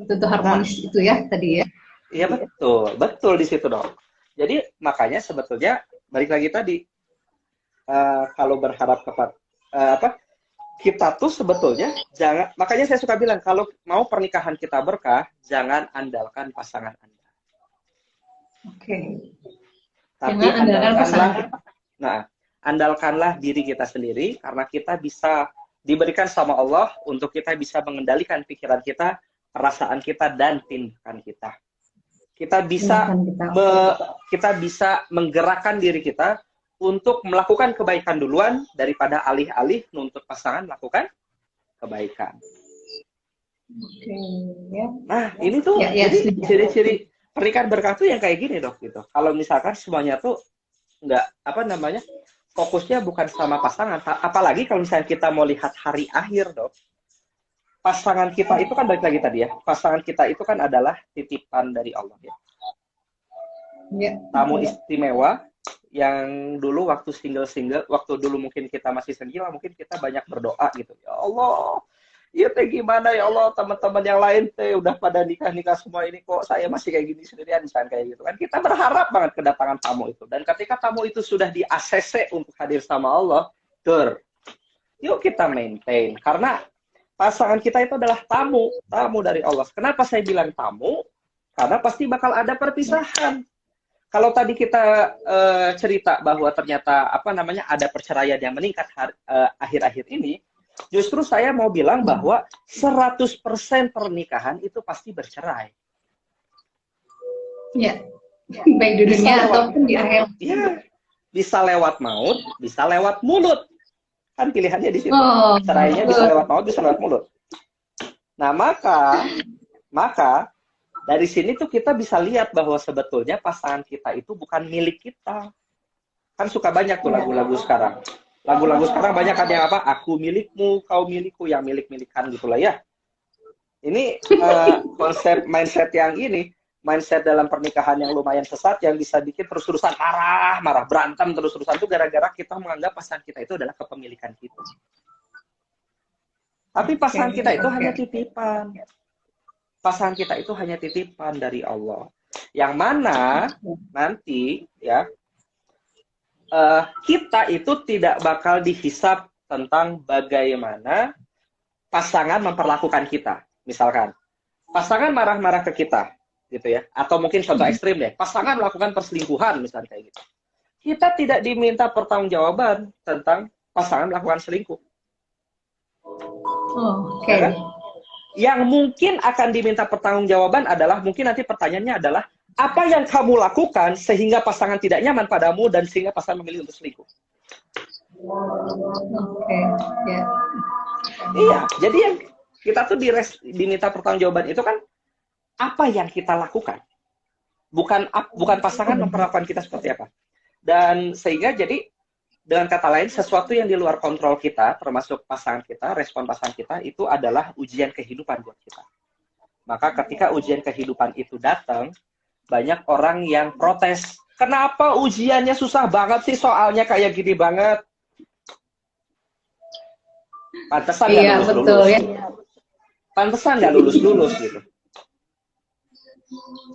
Tentu harmonis itu ya, tadi ya. Iya, betul. Betul di situ, Dok. Jadi, makanya sebetulnya, balik lagi tadi, kalau berharap kepada, kita tuh sebetulnya, jangan, makanya saya suka bilang, kalau mau pernikahan kita berkah, jangan andalkan pasangan Anda. Oke. Tapi andalkanlah diri kita sendiri, karena kita bisa diberikan sama Allah untuk kita bisa mengendalikan pikiran kita, perasaan kita, dan tindakan kita. Kita bisa menggerakkan diri kita untuk melakukan kebaikan duluan daripada alih-alih nuntut pasangan melakukan kebaikan. Nah, ini tuh jadi ciri-ciri pernikahan berkah tuh yang kayak gini, Dok, gitu. Kalau misalkan semuanya tuh nggak fokusnya bukan sama pasangan, apalagi kalau misalnya kita mau lihat hari akhir, Dok. Pasangan kita itu kan balik lagi tadi ya. Pasangan kita itu kan adalah titipan dari Allah ya. Tamu istimewa yang dulu waktu single-single, waktu dulu mungkin kita masih single, mungkin kita banyak berdoa gitu. Ya Allah, iya teh gimana ya Allah, teman-teman yang lain teh udah pada nikah-nikah semua ini, kok saya masih kayak gini sendirian, misalnya kayak gitu kan. Kita berharap banget kedatangan tamu itu. Dan ketika tamu itu sudah di ACC untuk hadir sama Allah, yuk kita maintain. Karena pasangan kita itu adalah tamu, tamu dari Allah. Kenapa saya bilang tamu? Karena pasti bakal ada perpisahan. Kalau tadi kita cerita bahwa ternyata ada perceraian yang meningkat akhir-akhir ini, justru saya mau bilang bahwa 100% pernikahan itu pasti bercerai. Ya, baik di dunia ataupun di akhirat. Ya, bisa lewat maut, bisa lewat mulut. Kan pilihannya di situ. Cerainya bisa lewat maut, bisa lewat mulut. Nah, maka dari sini tuh kita bisa lihat bahwa sebetulnya pasangan kita itu bukan milik kita. Kan suka banyak tuh lagu-lagu sekarang. Lagu-lagu sekarang banyak kan yang apa? Aku milikmu, kau milikku, yang milik-milikan gitulah ya. Ini konsep mindset yang ini, mindset dalam pernikahan yang lumayan sesat yang bisa bikin terus-terusan marah, berantem terus-terusan itu gara-gara kita menganggap pasangan kita itu adalah kepemilikan kita. Tapi pasangan kita itu hanya titipan. Pasangan kita itu hanya titipan dari Allah. Yang mana nanti ya kita itu tidak bakal dihisap tentang bagaimana pasangan memperlakukan kita. Misalkan pasangan marah-marah ke kita, gitu ya, atau mungkin contoh ekstrim deh, pasangan melakukan perselingkuhan misalnya kayak gitu, kita tidak diminta pertanggungjawaban tentang pasangan melakukan selingkuh. Oke. Ya kan? Yang mungkin akan diminta pertanggungjawaban adalah mungkin nanti pertanyaannya adalah apa yang kamu lakukan sehingga pasangan tidak nyaman padamu dan sehingga pasangan memilih untuk selingkuh. Oke. Ya. Iya, jadi yang kita tuh diminta pertanggungjawaban itu kan apa yang kita lakukan, bukan pasangan memperlakukan kita seperti apa. Dan sehingga jadi dengan kata lain sesuatu yang di luar kontrol kita, termasuk pasangan kita, respon pasangan kita itu adalah ujian kehidupan buat kita. Maka ketika ujian kehidupan itu datang, banyak orang yang protes. Kenapa ujiannya susah banget sih, soalnya kayak gini banget. Pantesan nggak lulus-lulus. Ya. Pantesan nggak lulus-lulus gitu.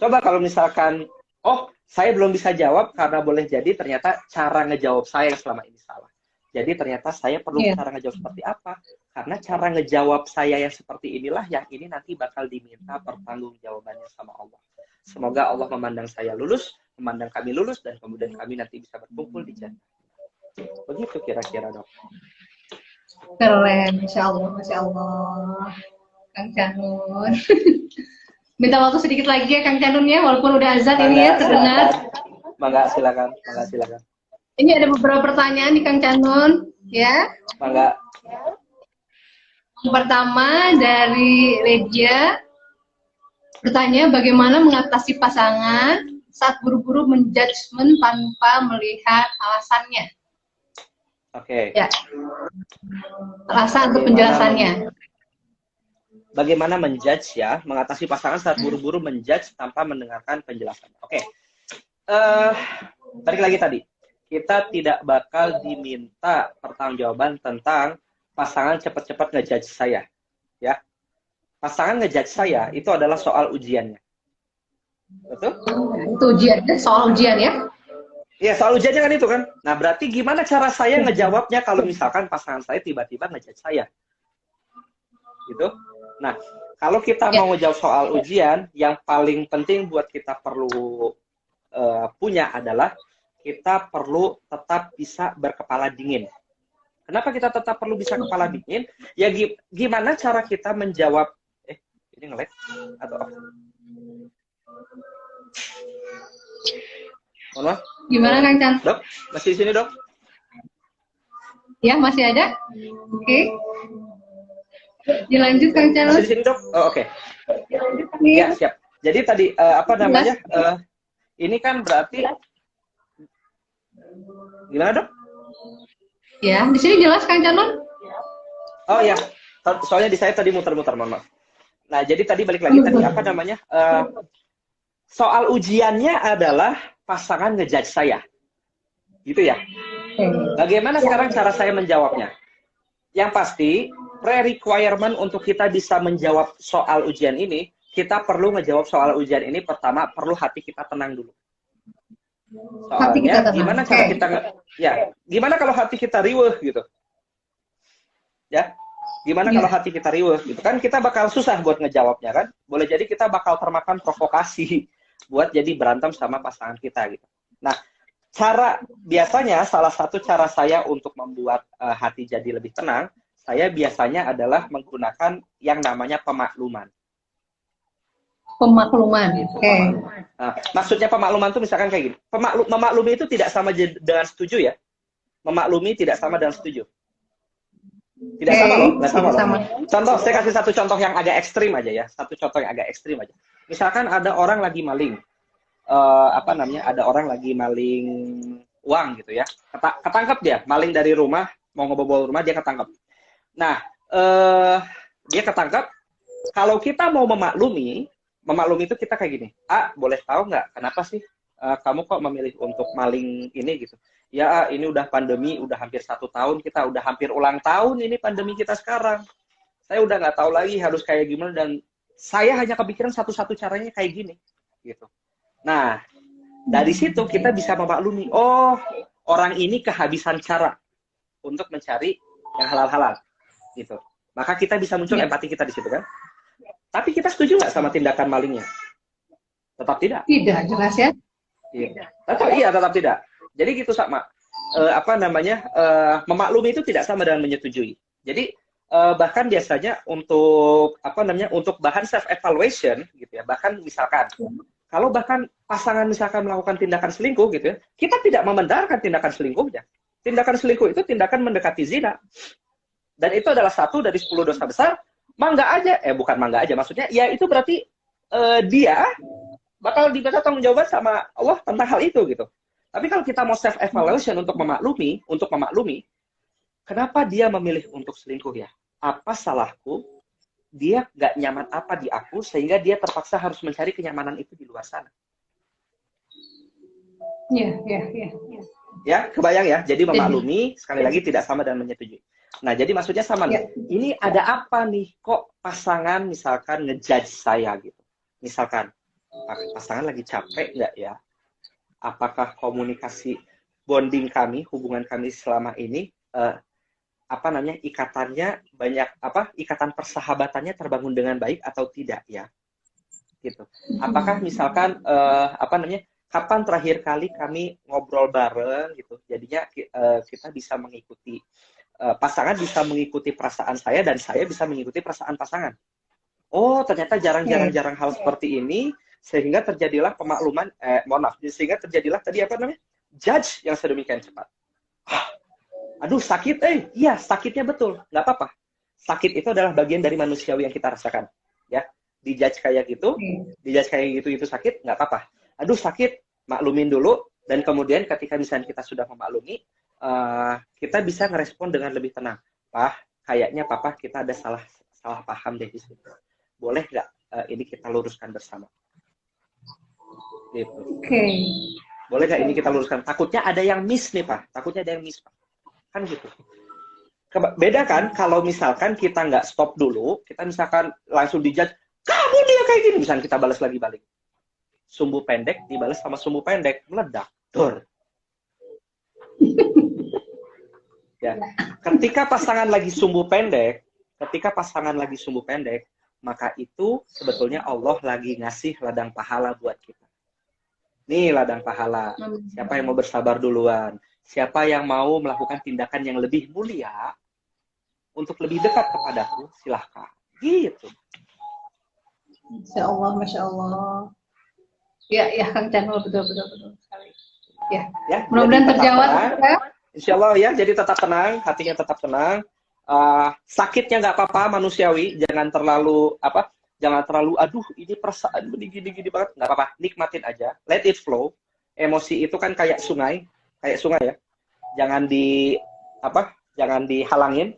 Coba kalau misalkan, oh saya belum bisa jawab karena boleh jadi ternyata cara ngejawab saya yang selama ini salah. Jadi ternyata saya perlu cara ngejawab seperti apa? Karena cara ngejawab saya yang seperti inilah yang ini nanti bakal diminta pertanggungjawabannya sama Allah. Semoga Allah memandang saya lulus, memandang kami lulus, dan kemudian kami nanti bisa berkumpul di jannah. Begitu kira-kira, Dok. Keren, Masya Allah. Kang Canun. Minta waktu sedikit lagi ya Kang Canun ya, walaupun udah azan ini ya terdengar. Mangga silakan. Ini ada beberapa pertanyaan di Kang Canun ya. Mangga. Yang pertama dari Redia bertanya bagaimana mengatasi pasangan saat buru-buru menjudgment tanpa melihat alasannya. Oke. Ya. Alasan untuk penjelasannya. Bagaimana menjudge ya, mengatasi pasangan saat buru-buru menjudge tanpa mendengarkan penjelasan. Oke. Balik lagi tadi. Kita tidak bakal diminta pertanggungjawaban tentang pasangan cepat-cepat ngejudge saya. Ya. Pasangan ngejudge saya itu adalah soal ujiannya. Betul? Itu ujiannya, soal ujian ya? Iya, soal ujiannya kan itu kan. Nah, berarti gimana cara saya ngejawabnya kalau misalkan pasangan saya tiba-tiba ngejudge saya? Gitu. Nah, kalau kita mau ngejawab soal ujian, yang paling penting buat kita perlu punya adalah kita perlu tetap bisa berkepala dingin. Kenapa kita tetap perlu bisa kepala dingin? Ya gimana cara kita menjawab? Ini nge-lag atau apa? Mohon maaf. Gimana Kang Chan? Dok, masih di sini dok? Ya, masih ada. Oke. Dilanjut Kang Chan. Masih di sini dok? Oh, oke. Ya, siap. Jadi tadi apa namanya? Ini kan berarti gimana dok? Ya, di sini jelas Kang Canon. Oh ya, soalnya di saya tadi muter-muter, mohon maaf. Nah, jadi tadi balik lagi tadi apa namanya? Soal ujiannya adalah pasangan ngejudge saya. Gitu ya. Bagaimana sekarang cara saya menjawabnya? Yang pasti, pre-requirement untuk kita bisa menjawab soal ujian ini, kita perlu ngejawab soal ujian ini pertama perlu hati kita tenang dulu. Soalnya gimana cara kita gimana kalau hati kita riweuh gitu? Ya. Gimana kalau hati kita riuh gitu kan, kita bakal susah buat ngejawabnya kan. Boleh jadi kita bakal termakan provokasi buat jadi berantem sama pasangan kita gitu. Nah, biasanya salah satu cara saya untuk membuat hati jadi lebih tenang, saya biasanya adalah menggunakan yang namanya pemakluman. Pemakluman. Gitu, Oke. Nah, maksudnya pemakluman itu misalkan kayak gini. Memaklumi itu tidak sama dengan setuju ya. Memaklumi tidak sama dengan setuju. Tidak sama loh, nggak sama loh. Contoh, saya kasih satu contoh yang agak ekstrim aja ya. Satu contoh yang agak ekstrim aja. Misalkan ada orang lagi maling. Ada orang lagi maling uang gitu ya. Ketangkep dia, maling dari rumah, mau ngebobol rumah, dia ketangkep. Nah, dia ketangkep. Kalau kita mau memaklumi itu kita kayak gini. Boleh tahu nggak kenapa sih kamu kok memilih untuk maling ini gitu? Ya, ini udah pandemi, udah hampir 1 tahun, kita udah hampir ulang tahun ini pandemi kita sekarang. Saya udah nggak tahu lagi harus kayak gimana, dan saya hanya kepikiran satu-satu caranya kayak gini, gitu. Nah, dari situ kita bisa memaklumi, oh, orang ini kehabisan cara untuk mencari yang halal-halal, gitu. Maka kita bisa muncul empati kita di situ kan. Tapi kita setuju nggak sama tindakan malingnya? Tetap tidak. Tidak, jelas ya. Iya. Tetap tidak. Jadi gitu sama. Memaklumi itu tidak sama dengan menyetujui. Jadi bahkan biasanya untuk untuk bahan self evaluation gitu ya. Bahkan misalkan kalau bahkan pasangan misalkan melakukan tindakan selingkuh gitu ya, kita tidak membenarkan tindakan selingkuhnya. Tindakan selingkuh itu tindakan mendekati zina. Dan itu adalah satu dari 10 dosa besar. Bukan mangga aja, maksudnya ya itu berarti dia bakal diminta tanggung jawab sama Allah tentang hal itu gitu. Tapi kalau kita mau self evaluation untuk memaklumi, kenapa dia memilih untuk selingkuh ya? Apa salahku? Dia nggak nyaman apa di aku sehingga dia terpaksa harus mencari kenyamanan itu di luar sana. Iya. Ya, kebayang ya. Jadi memaklumi sekali lagi tidak sama dan menyetujui. Nah, jadi maksudnya sama nih. Ini ada apa nih? Kok pasangan misalkan ngejudge saya gitu? Misalkan, pasangan lagi capek nggak ya? Apakah komunikasi bonding kami, hubungan kami selama ini, ikatannya banyak, ikatan persahabatannya terbangun dengan baik atau tidak ya? Gitu. Apakah misalkan, kapan terakhir kali kami ngobrol bareng gitu? Jadinya kita bisa mengikuti pasangan bisa mengikuti perasaan saya dan saya bisa mengikuti perasaan pasangan. Oh, ternyata jarang-jarang hal seperti ini sehingga terjadilah pemakluman, sehingga terjadilah tadi judge yang sedemikian cepat. Aduh sakit, iya sakitnya betul, nggak apa-apa. Sakit itu adalah bagian dari manusiawi yang kita rasakan, ya. Dijudge kayak gitu, itu sakit, nggak apa-apa. Aduh sakit, maklumin dulu, dan kemudian ketika misalnya kita sudah memaklumi, kita bisa ngerespon dengan lebih tenang. Kayaknya papa kita ada salah paham deh di situ. Boleh nggak ini kita luruskan bersama? Gitu. Boleh nggak ini kita luruskan? Takutnya ada yang miss nih pak. Takutnya ada yang miss pak. Kan gitu. Beda kan kalau misalkan kita nggak stop dulu, kita misalkan langsung dijudge, kamu dia kayak gini, misalnya kita balas lagi balik. Sumbu pendek dibalas sama sumbu pendek, meledak. Dur. Ya. Ketika pasangan lagi sumbu pendek, maka itu sebetulnya Allah lagi ngasih ladang pahala buat kita. Nih ladang pahala. Siapa yang mau bersabar duluan? Siapa yang mau melakukan tindakan yang lebih mulia untuk lebih dekat kepadaku? Silahkan. Gitu. Masya Allah. Ya, Kang Chanul, betul sekali. Ya, mudah-mudahan terjawab. Insya Allah ya, jadi tetap tenang, hatinya tetap tenang. Sakitnya nggak apa-apa, manusiawi. Jangan terlalu aduh ini perasaan gini banget, nggak apa-apa, nikmatin aja, let it flow. Emosi itu kan kayak sungai ya. Jangan dihalangin,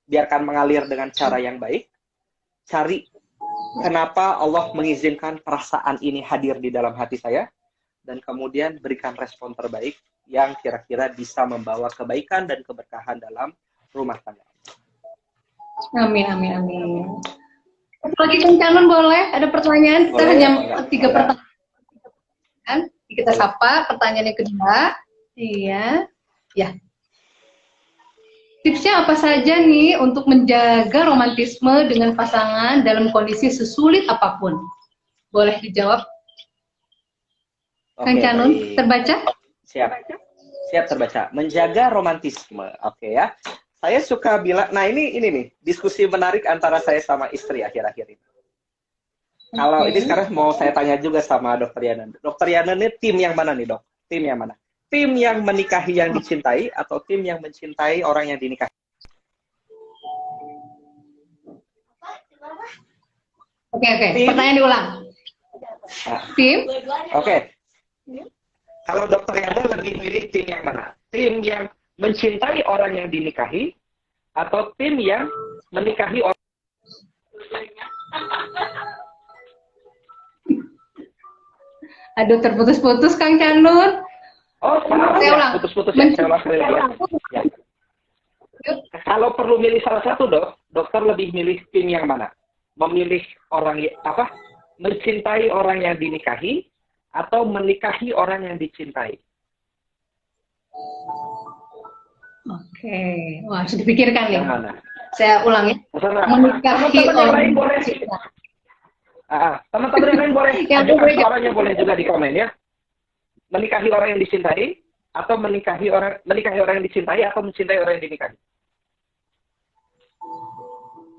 biarkan mengalir dengan cara yang baik. Cari kenapa Allah mengizinkan perasaan ini hadir di dalam hati saya, dan kemudian berikan respon terbaik yang kira-kira bisa membawa kebaikan dan keberkahan dalam rumah tangga. Amin. Lagi Kang Chanul boleh? Ada pertanyaan? Kita hanya 3 pertanyaan. Kita sapa pertanyaan yang kedua. Iya. Ya. Tipsnya apa saja nih untuk menjaga romantisme dengan pasangan dalam kondisi sesulit apapun? Boleh dijawab, Kang Oke, Canun? baik. Terbaca? Siap. Siap terbaca. Menjaga romantisme. Oke ya. Saya suka bilang, nah ini nih, diskusi menarik antara saya sama istri akhir-akhir ini. Kalau ini sekarang mau saya tanya juga sama Dokter Yana. Dokter Yana ini tim yang mana nih, Dok? Tim yang mana? Tim yang menikahi yang dicintai atau tim yang mencintai orang yang dinikahi? Oke. Pertanyaan diulang. Nah, Tim? Oke. Kalau Dokter Yana lebih milih tim yang mana? Tim yang mencintai orang yang dinikahi atau tim yang menikahi orang? Aduh, terputus-putus Kang Canun. Oh, Saya ya, ulang. putus-putus ya. Saya ulang sekali lagi ya. Kalau perlu milih salah satu, dokter lebih milih tim yang mana? Memilih orang apa? Mencintai orang yang dinikahi atau menikahi orang yang dicintai? Oke, wah harus dipikirkan nih. Yang mana? Saya ulang ya. Menikahi orang yang boleh. Teman-teman yang lain boleh. Yang suaranya boleh juga di komen ya. Menikahi orang yang dicintai atau menikahi orang yang dicintai atau mencintai orang yang dinikahi?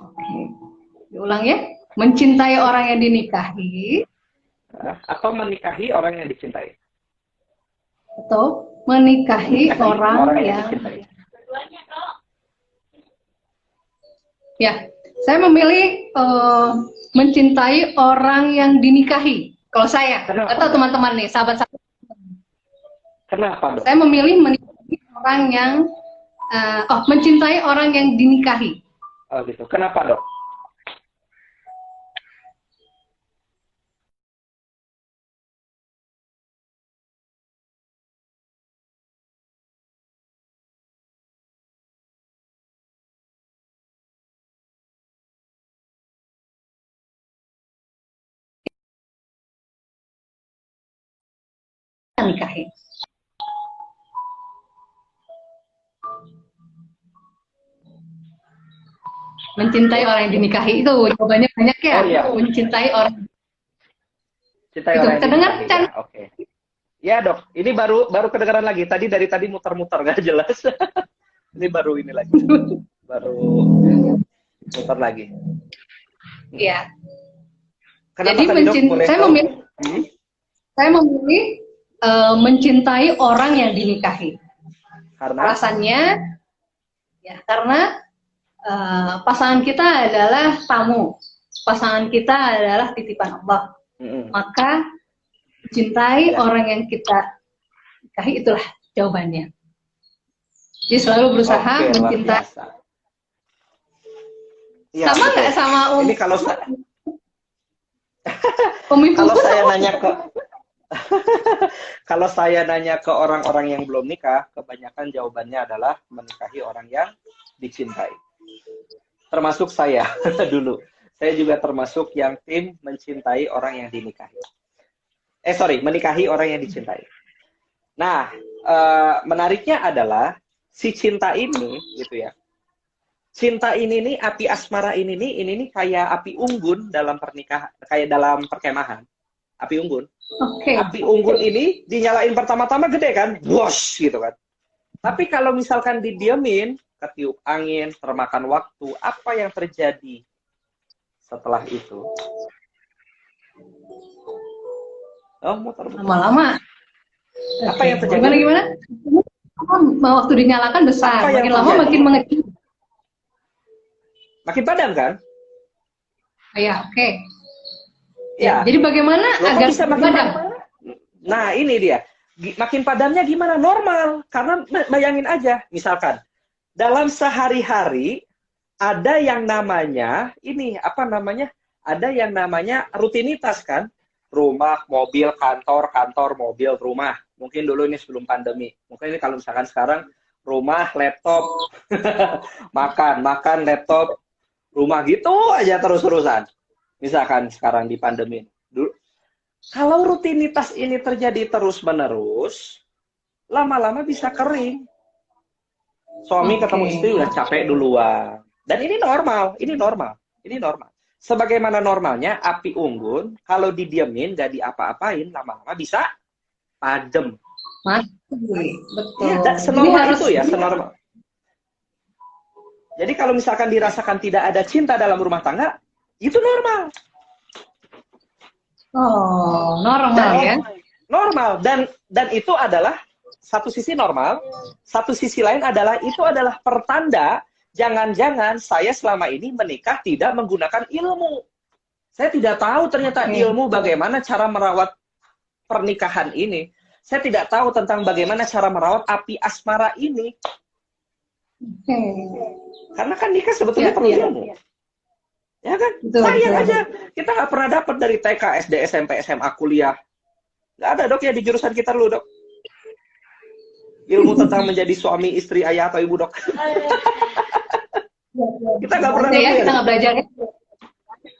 Oke. Diulang ya. Mencintai orang yang dinikahi atau menikahi orang yang dicintai? Atau menikahi orang yang dicintai. Ya, saya memilih mencintai orang yang dinikahi. Kalau saya, atau teman-teman nih, sahabat-sahabat. Kenapa, Dok? Saya memilih menikahi orang yang mencintai orang yang dinikahi. Oh gitu. Kenapa, Dok? Nikahi. Mencintai orang yang dinikahi itu jawabannya banyak ya. Oh, iya. Mencintai orang. Cintai Itu, orang yang terdengar, dinikahi. Chan? Ya, oke. Ya, Dok. Ini baru kedengaran lagi. Dari tadi muter-muter nggak jelas. Ini baru ini lagi. Baru muter lagi. Iya. Kenapa Jadi tadi, Dok? Boleh saya tahu? memilih mencintai orang yang dinikahi. Karena Alasannya ya karena pasangan kita adalah tamu, pasangan kita adalah titipan Allah. Maka mencintai orang yang kita nikahi itulah jawabannya. Jadi selalu berusaha mencintai. Ya, sama nggak sama ini kalau saya kalau saya nanya ke orang-orang yang belum nikah, kebanyakan jawabannya adalah menikahi orang yang dicintai. Termasuk saya dulu. Saya juga termasuk yang tim mencintai orang yang dinikahi. Menikahi orang yang dicintai. Nah, menariknya adalah si cinta ini, gitu ya. Cinta ini nih, api asmara ini nih kayak api unggun dalam pernikahan, kayak dalam perkemahan. Api unggun. Okay. Api unggun ini dinyalain pertama-tama gede kan, bos gitu kan. Tapi kalau misalkan didiamin, ketiup angin, termakan waktu, apa yang terjadi setelah itu? Lama-lama. Apa yang terjadi? Gimana? Waktu dinyalakan besar, makin lama makin mengecil. Makin padam kan? Ya, oke. Ya. Jadi bagaimana agar bisa makin padam? Nah, ini dia. Makin padamnya gimana? Normal. Karena bayangin aja, misalkan dalam sehari-hari ada yang namanya ada yang namanya rutinitas kan? Rumah, mobil, kantor, mobil, rumah. Mungkin dulu ini sebelum pandemi. Mungkin ini kalau misalkan sekarang rumah, laptop, makan, laptop, rumah gitu aja terus-terusan. Misalkan sekarang di pandemi. Kalau rutinitas ini terjadi terus-menerus, lama-lama bisa kering. Suami ketemu istri udah capek duluan. Dan ini normal, ini normal, ini normal. Sebagaimana normalnya api unggun, kalau didiemin, gak diapa-apain, lama-lama bisa padam. Mati, betul. Iya, senormal itu ya, senormal. Jadi kalau misalkan dirasakan tidak ada cinta dalam rumah tangga, itu normal. Oh, normal ya? Normal. Dan itu adalah satu sisi normal, satu sisi lain adalah itu adalah pertanda jangan-jangan saya selama ini menikah tidak menggunakan ilmu. Saya tidak tahu ternyata ilmu bagaimana cara merawat pernikahan ini. Saya tidak tahu tentang bagaimana cara merawat api asmara ini. Karena kan nikah sebetulnya perlu ilmu. Ya kan? Sayang aja. Kita nggak pernah dapat dari TK, SD, SMP, SMA, kuliah. Nggak ada, Dok, ya di jurusan kita dulu, Dok. Ilmu tentang menjadi suami, istri, ayah, atau ibu, Dok. Kita nggak pernah ya, kita nggak belajar.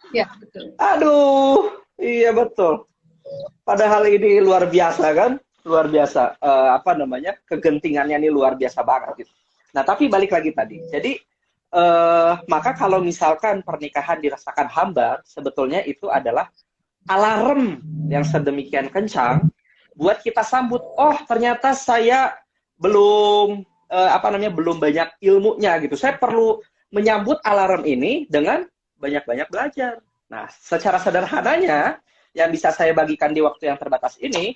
Ya, betul. Aduh, iya betul. Padahal ini luar biasa kan? Luar biasa. Kegentingannya ini luar biasa banget gitu. Nah, tapi balik lagi tadi. Jadi, maka kalau misalkan pernikahan dirasakan hambar, sebetulnya itu adalah alarm yang sedemikian kencang buat kita sambut. Oh, ternyata saya belum belum banyak ilmunya gitu. Saya perlu menyambut alarm ini dengan banyak-banyak belajar. Nah, secara sederhananya yang bisa saya bagikan di waktu yang terbatas ini,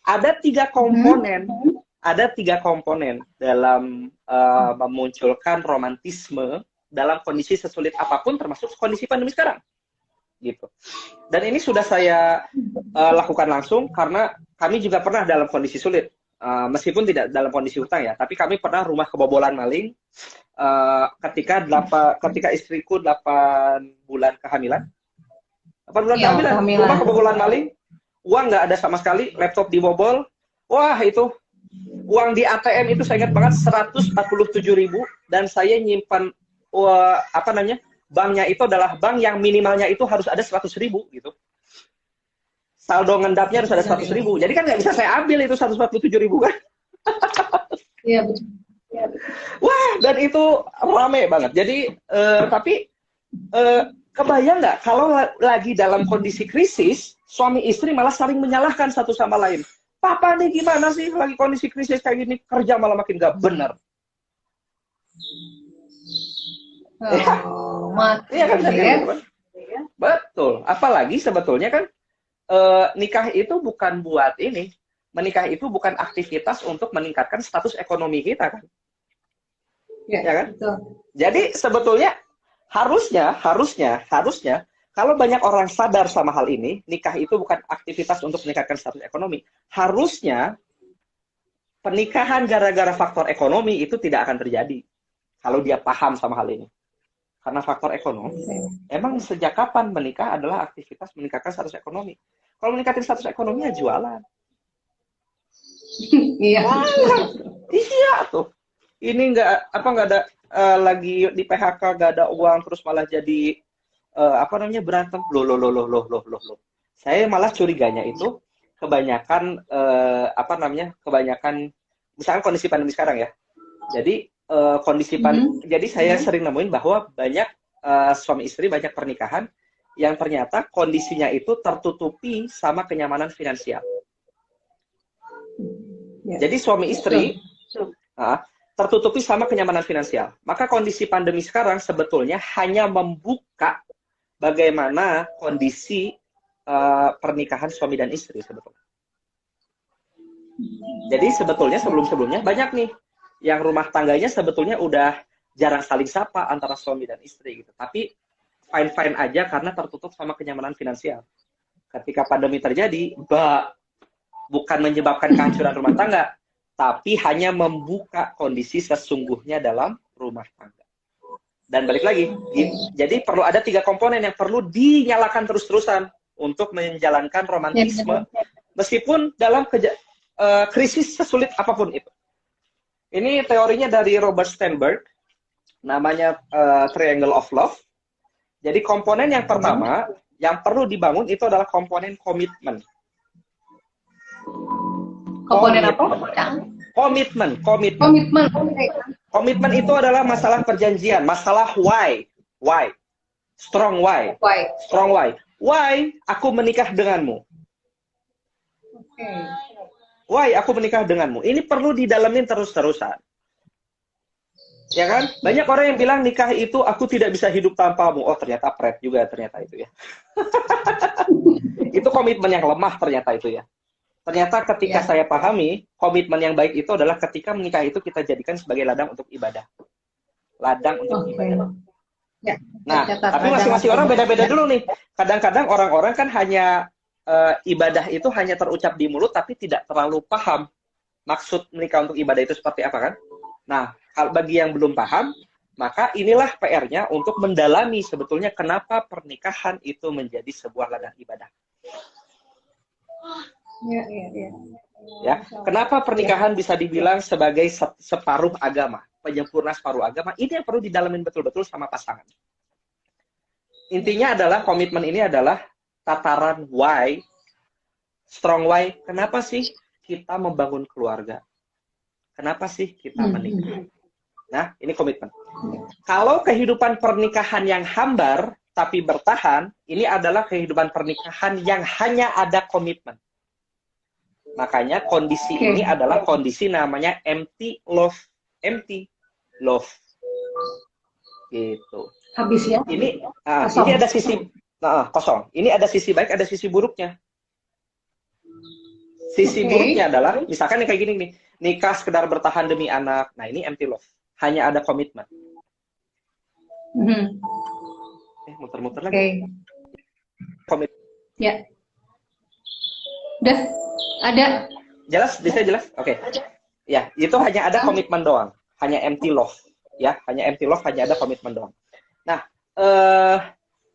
ada 3 komponen. Ada 3 komponen dalam memunculkan romantisme dalam kondisi sesulit apapun, termasuk kondisi pandemi sekarang. Gitu. Dan ini sudah saya lakukan langsung karena kami juga pernah dalam kondisi sulit. Meskipun tidak dalam kondisi hutang ya, tapi kami pernah rumah kebobolan maling ketika istriku 8 bulan kehamilan. 8 bulan kehamilan, rumah kebobolan maling, uang nggak ada sama sekali, laptop dibobol. Wah, itu uang di ATM itu saya ingat banget 147.000 dan saya nyimpan banknya itu adalah bank yang minimalnya itu harus ada 100.000 gitu. Saldo ngendapnya harus ada 100.000. Jadi kan nggak bisa saya ambil itu 147.000 kan? Iya betul. Wah, dan itu rame banget. Jadi tapi kebayang nggak kalau lagi dalam kondisi krisis, suami istri malah saling menyalahkan satu sama lain. Papa nih gimana sih lagi kondisi krisis kayak gini, kerja malah makin nggak benar. Iya kan? Betul. Apalagi sebetulnya kan nikah itu bukan buat ini. Menikah itu bukan aktivitas untuk meningkatkan status ekonomi kita kan. Ya kan? Betul. Jadi sebetulnya harusnya kalau banyak orang sadar sama hal ini, nikah itu bukan aktivitas untuk meningkatkan status ekonomi. Harusnya pernikahan gara-gara faktor ekonomi itu tidak akan terjadi kalau dia paham sama hal ini. Karena faktor ekonomi. Emang sejak kapan menikah adalah aktivitas meningkatkan status ekonomi? Kalau meningkatkan status ekonomi ya jualan. Iya. Iya tuh. Ini nggak ada lagi di PHK nggak ada uang terus malah jadi berantem. Loh. Saya malah curiganya itu kebanyakan misalkan kondisi pandemi sekarang ya. Jadi jadi saya sering nemuin bahwa banyak suami istri, banyak pernikahan yang ternyata kondisinya itu tertutupi sama kenyamanan finansial. Jadi suami istri tertutupi sama kenyamanan finansial. Maka kondisi pandemi sekarang sebetulnya hanya membuka bagaimana kondisi pernikahan suami dan istri sebetulnya. Jadi sebetulnya sebelum-sebelumnya banyak nih yang rumah tangganya sebetulnya udah jarang saling sapa antara suami dan istri gitu. Tapi fine-fine aja karena tertutup sama kenyamanan finansial. Ketika pandemi terjadi, bukan menyebabkan kehancuran rumah tangga, tapi hanya membuka kondisi sesungguhnya dalam rumah tangga. Dan balik lagi, jadi perlu ada 3 komponen yang perlu dinyalakan terus-terusan untuk menjalankan romantisme, meskipun dalam krisis sesulit apapun itu. Ini teorinya dari Robert Sternberg, namanya Triangle of Love. Jadi komponen yang pertama yang perlu dibangun itu adalah komponen komitmen. Komponen apa? Komitmen. Komitmen itu adalah masalah perjanjian, masalah why. Why? Strong why. Why? Strong why. Why aku menikah denganmu? Oke. Why aku menikah denganmu? Ini perlu didalamin terus-terusan. Ya kan? Banyak orang yang bilang nikah itu aku tidak bisa hidup tanpamu. Oh, ternyata pret juga ternyata itu ya. Itu komitmen yang lemah ternyata itu ya. Ternyata ketika saya pahami, komitmen yang baik itu adalah ketika menikah itu kita jadikan sebagai ladang untuk ibadah. Ladang untuk ibadah. Ya, nah, tapi masing-masing orang beda-beda dulu nih. Kadang-kadang orang-orang kan hanya ibadah itu hanya terucap di mulut, tapi tidak terlalu paham maksud menikah untuk ibadah itu seperti apa kan. Nah, kalau bagi yang belum paham, maka inilah PR-nya untuk mendalami sebetulnya kenapa pernikahan itu menjadi sebuah ladang ibadah. Ya, kenapa pernikahan bisa dibilang sebagai separuh agama, penyempurna separuh agama? Ini yang perlu didalamin betul-betul sama pasangan. Intinya adalah komitmen ini adalah tataran why, strong why. Kenapa sih kita membangun keluarga? Kenapa sih kita menikah? Nah, ini komitmen. Kalau kehidupan pernikahan yang hambar tapi bertahan, ini adalah kehidupan pernikahan yang hanya ada komitmen. Makanya kondisi ini adalah kondisi namanya empty love. Empty love. Gitu. Habis ya? Ini ada sisi kosong. Ini ada sisi baik, ada sisi buruknya. Sisi buruknya adalah, misalkan yang kayak gini nih, nikah sekedar bertahan demi anak. Nah, ini empty love. Hanya ada komitmen. Muter-muter lagi. Komitmen. Ya. Udah. Ada. Jelas? Bisa jelas? Oke. Ya, itu hanya ada komitmen doang. Hanya empty love. Ya, hanya empty love, hanya ada komitmen doang. Nah,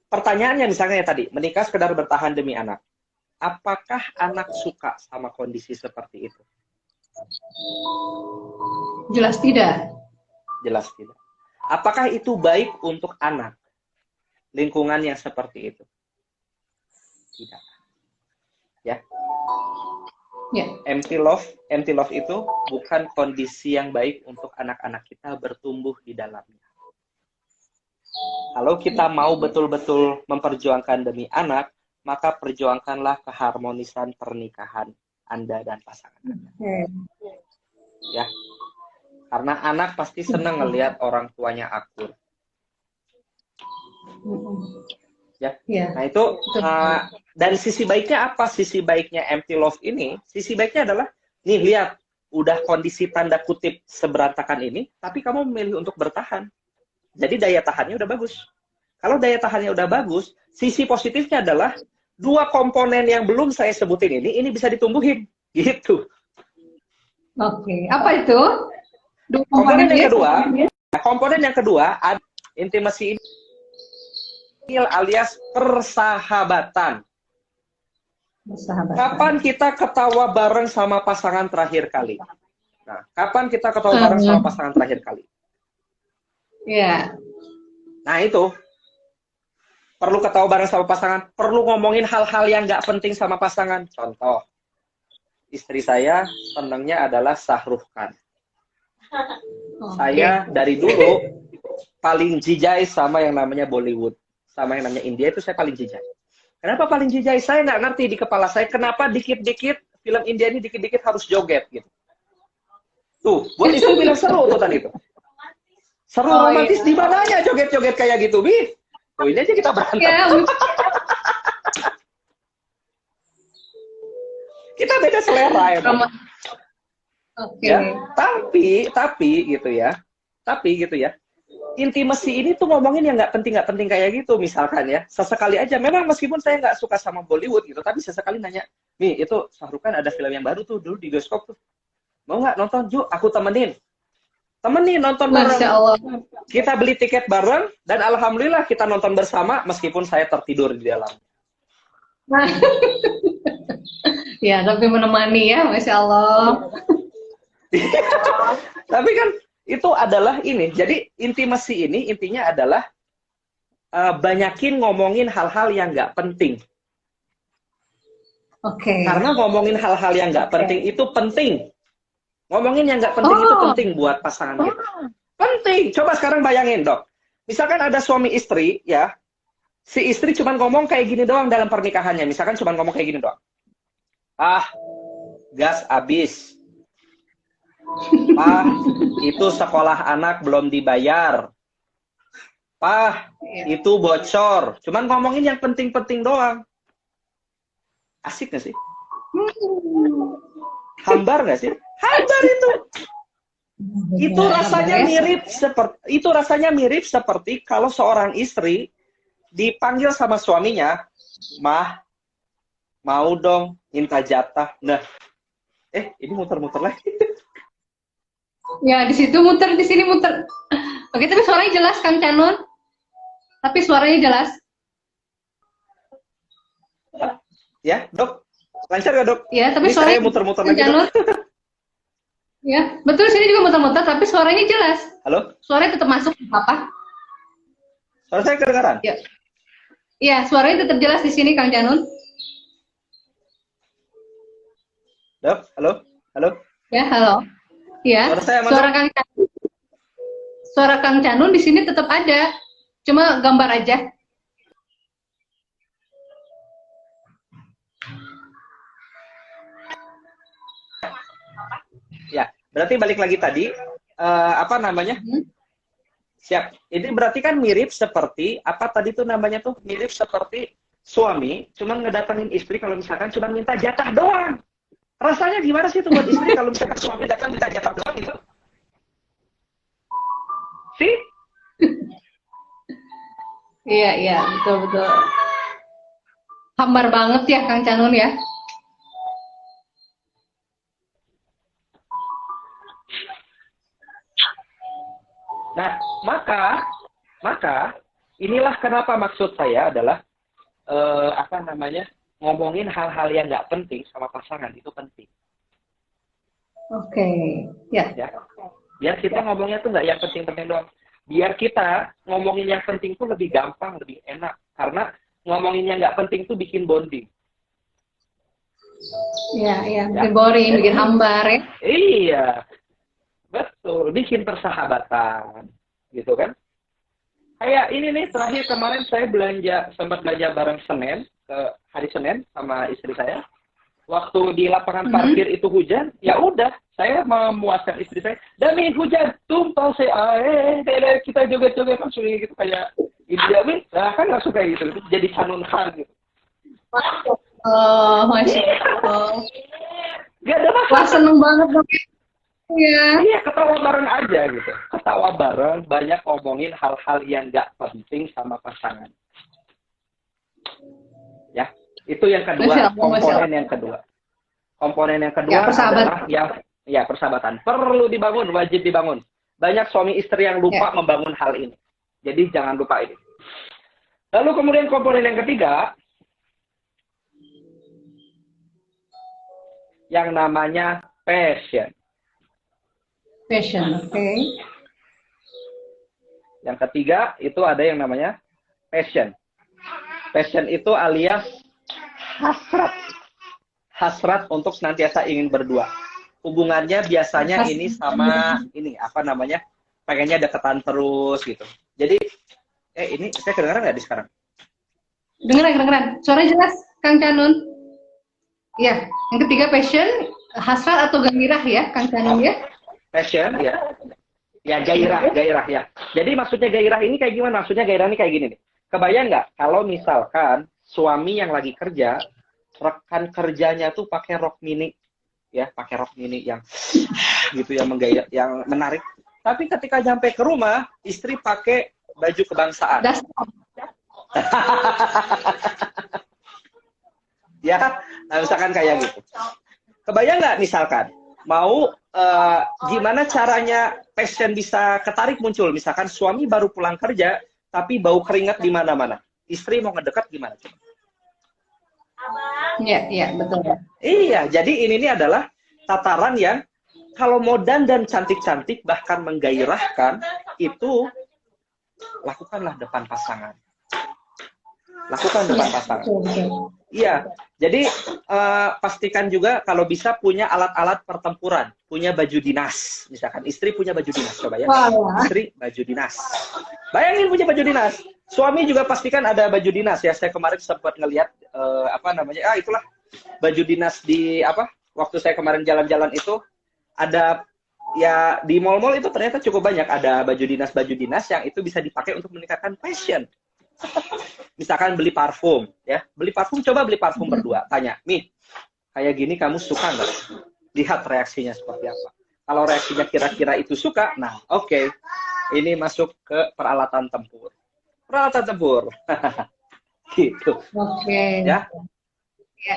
pertanyaannya misalnya tadi, menikah sekedar bertahan demi anak. Apakah anak suka sama kondisi seperti itu? Jelas tidak. Jelas tidak. Apakah itu baik untuk anak? Lingkungan yang seperti itu? Tidak. Ya. Empty love itu bukan kondisi yang baik untuk anak-anak kita bertumbuh di dalamnya. Kalau kita mau betul-betul memperjuangkan demi anak, maka perjuangkanlah keharmonisan pernikahan Anda dan pasangan Anda. Ya. Karena anak pasti senang ngelihat orang tuanya akur. Ya. Nah itu dan sisi baiknya apa? Sisi baiknya empty love ini, sisi baiknya adalah nih lihat, udah kondisi tanda kutip seberantakan ini, tapi kamu memilih untuk bertahan. Jadi daya tahannya udah bagus. Kalau daya tahannya udah bagus, sisi positifnya adalah dua komponen yang belum saya sebutin ini bisa ditumbuhin, gitu. Oke, apa itu? Komponen yang kedua, ada intimacy alias persahabatan. Kapan kita ketawa bareng sama pasangan terakhir kali? Nah, kapan kita ketawa bareng sama pasangan terakhir kali? Iya. Nah, itu. Perlu ketawa bareng sama pasangan, perlu ngomongin hal-hal yang nggak penting sama pasangan. Contoh, istri saya senangnya adalah sahruhkan. Saya dari dulu paling jijai sama yang namanya Bollywood. Sama yang namanya India itu saya paling jijai. Kenapa paling jijai? Saya nggak ngerti di kepala saya kenapa dikit-dikit film India ini dikit-dikit harus joget gitu. Tuh, buat istri bilang seru tuh tadi itu. Seru romantis di mananya joget-joget kayak gitu, Bi? Tuh, ini aja kita berantem. Kita beda selera ya. Ya, tapi gitu ya. Intimasi ini tuh ngomongin yang nggak penting kayak gitu, misalkan ya. Sesekali aja, memang meskipun saya nggak suka sama Bollywood gitu, tapi sesekali nanya, nih itu Shahrukan ada film yang baru tuh dulu di bioskop tuh, mau nggak nonton? Yuk, aku temenin nonton bareng. Masya Allah. Kita beli tiket bareng dan alhamdulillah kita nonton bersama meskipun saya tertidur di dalam. Ya, tapi menemani ya, Masya Allah. Tapi kan itu adalah ini. Jadi intimasi ini intinya adalah banyakin ngomongin hal-hal yang nggak penting. Oke. Karena ngomongin hal-hal yang nggak penting itu penting. Ngomongin yang nggak penting itu penting buat pasangan kita. Penting. Coba sekarang bayangin, Dok. Misalkan ada suami istri, ya. Si istri cuma ngomong kayak gini doang dalam pernikahannya. Misalkan cuma ngomong kayak gini doang. Ah, gas habis. Pak, itu sekolah anak belum dibayar. Pak, itu bocor. Cuman ngomongin yang penting-penting doang. Asik gak sih? Hambar gak sih? Hambar itu. Itu rasanya mirip seperti kalau seorang istri dipanggil sama suaminya, "Mah, mau dong minta jatah." Nah, ini muter-muter lagi. Ya, di situ muter, di sini muter. Oke, tapi suaranya jelas Kang Canun. Tapi suaranya jelas. Ya, Dok. Lancar gak, Dok? Ya, tapi Ini suaranya saya muter-muter Kang lagi, Canun. Dok. Ya, betul, sini juga muter-muter, tapi suaranya jelas. Halo? Suaranya tetap masuk, apa? Suara saya kedengaran? Ya. Iya, suaranya tetap jelas di sini, Kang Canun. Dok, halo? Halo? Ya, halo. Ya, suara Kang Canun di sini tetap ada. Cuma gambar aja. Ya, berarti balik lagi tadi, apa namanya? Siap. Ini berarti kan mirip seperti, apa tadi tuh namanya tuh? Mirip seperti suami, cuman ngedatengin istri kalau misalkan cuma minta jatah doang. Rasanya gimana sih tuh buat istri kalau misalkan suami datang minta jatah doang gitu? Sih? Iya, betul. Hambar banget ya, Kang Canun ya. Nah, maka inilah kenapa maksud saya adalah apa namanya, ngomongin hal-hal yang nggak penting sama pasangan itu penting. Oke, ya. Biar kita ngomongnya tuh nggak yang penting-penting doang. Biar kita ngomongin yang penting tuh lebih gampang, lebih enak. Karena ngomongin yang nggak penting tuh bikin bonding. Iya, bikin boring, bikin hambar ya. Iya, betul. Bikin persahabatan, gitu kan? Kayak ini nih, terakhir kemarin saya sempat belanja bareng Senin, hari Senin sama istri saya. Waktu di lapangan parkir itu hujan, ya udah, saya memuaskan istri saya. Demi hujan, tumpah saya, kita joget-joget langsung gitu kayak India, nah kan langsung kayak gitu, jadi Sanun Khan gitu. Oh, Masya Allah. Gak ada masalah. Wah, seneng banget dong. Iya, ketawa bareng aja gitu. Ketawa bareng, banyak ngomongin hal-hal yang gak penting sama pasangan. Ya, itu yang kedua, komponen yang kedua. Komponen yang kedua adalah yang persahabatan. Perlu dibangun, wajib dibangun. Banyak suami istri yang lupa membangun hal ini. Jadi jangan lupa ini. Lalu kemudian komponen yang ketiga, yang namanya passion. Passion, oke. Yang ketiga itu ada yang namanya passion. Passion itu alias hasrat. Hasrat untuk senantiasa ingin berdua. Hubungannya biasanya ini sama ini apa namanya? Pengennya deketan terus gitu. Jadi ini saya kedengeran nggak di sekarang? Dengeran. Suara jelas, Kang Canun. Iya, yang ketiga passion, hasrat atau gairah ya, Kang Canun ya? Passion ya. Ya gairah ya. Jadi maksudnya gairah ini kayak gimana? Maksudnya gairah ini kayak gini nih. Kebayang nggak kalau misalkan suami yang lagi kerja, rekan kerjanya tuh pakai rok mini, ya pakai rok mini yang gitu yang menggaya, yang menarik. Tapi ketika nyampe ke rumah, istri pakai baju kebangsaan. Ya, nah misalkan kayak gitu. Kebayang nggak misalkan mau gimana caranya passion bisa ketarik muncul? Misalkan suami baru pulang kerja, tapi bau keringat di mana-mana. Istri mau ngedekat gimana? Iya, betul. Iya, jadi ini adalah tataran yang kalau modan dan cantik-cantik bahkan menggairahkan itu lakukanlah depan pasangan. Lakukan depan pasangan. Iya, Jadi pastikan juga kalau bisa punya alat-alat pertempuran, punya baju dinas. Misalkan istri punya baju dinas, coba ya. Wah. Istri baju dinas. Bayangin punya baju dinas. Suami juga pastikan ada baju dinas ya. Saya kemarin sempat ngelihat apa namanya? Itulah baju dinas di apa? Waktu saya kemarin jalan-jalan itu ada ya di mall-mall itu ternyata cukup banyak ada baju dinas yang itu bisa dipakai untuk meningkatkan fashion. Misalkan beli parfum, ya. Beli parfum, coba beli parfum berdua. Tanya, "Mi, kayak gini kamu suka nggak?" Lihat reaksinya seperti apa. Kalau reaksinya kira-kira itu suka, nah oke. Ini masuk ke peralatan tempur. Peralatan tempur. Gitu. Oke. Ya?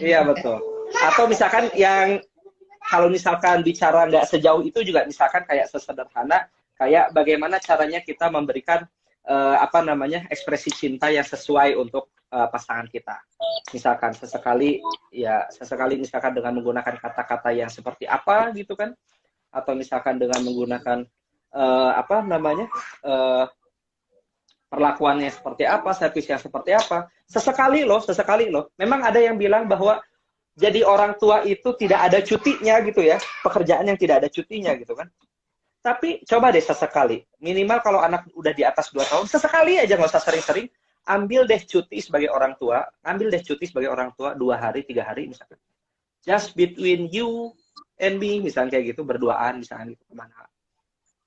Iya, betul. Atau misalkan yang, kalau misalkan bicara nggak sejauh itu juga, misalkan kayak sesederhana, kayak bagaimana caranya kita memberikan apa namanya ekspresi cinta yang sesuai untuk pasangan kita. Misalkan sesekali misalkan dengan menggunakan kata-kata yang seperti apa gitu kan, atau misalkan dengan menggunakan apa namanya perlakuannya seperti apa, servisnya seperti apa. Sesekali loh. Memang ada yang bilang bahwa jadi orang tua itu tidak ada cutinya gitu ya, pekerjaan yang tidak ada cutinya gitu kan. Tapi coba deh sesekali, minimal kalau anak udah di atas 2 tahun, sesekali aja, nggak usah sering-sering, ambil deh cuti sebagai orang tua, 2 hari, 3 hari misalkan. Just between you and me, misalnya kayak gitu, berduaan, misalnya gitu, kemana.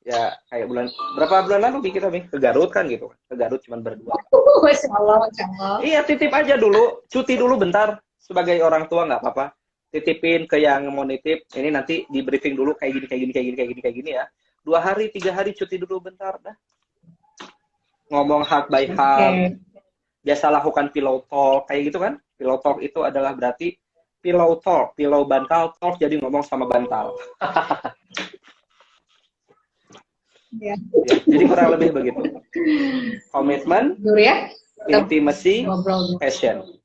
Ya, kayak berapa bulan lalu kita ke Garut kan gitu, ke Garut cuma berdua. Masya Allah, Masya Allah. Iya, titip aja dulu, cuti dulu bentar, sebagai orang tua nggak apa-apa. Titipin ke yang mau nitip, ini nanti di briefing dulu kayak gini ya. 2 hari, 3 hari cuti dulu bentar dah. Ngomong heart by heart. Biasa lakukan pillow talk, kayak gitu kan. Pillow talk itu adalah berarti pillow talk, pillow bantal talk, jadi ngomong sama bantal. Ya. Ya, jadi kurang lebih begitu. Komitmen, intimacy, passion.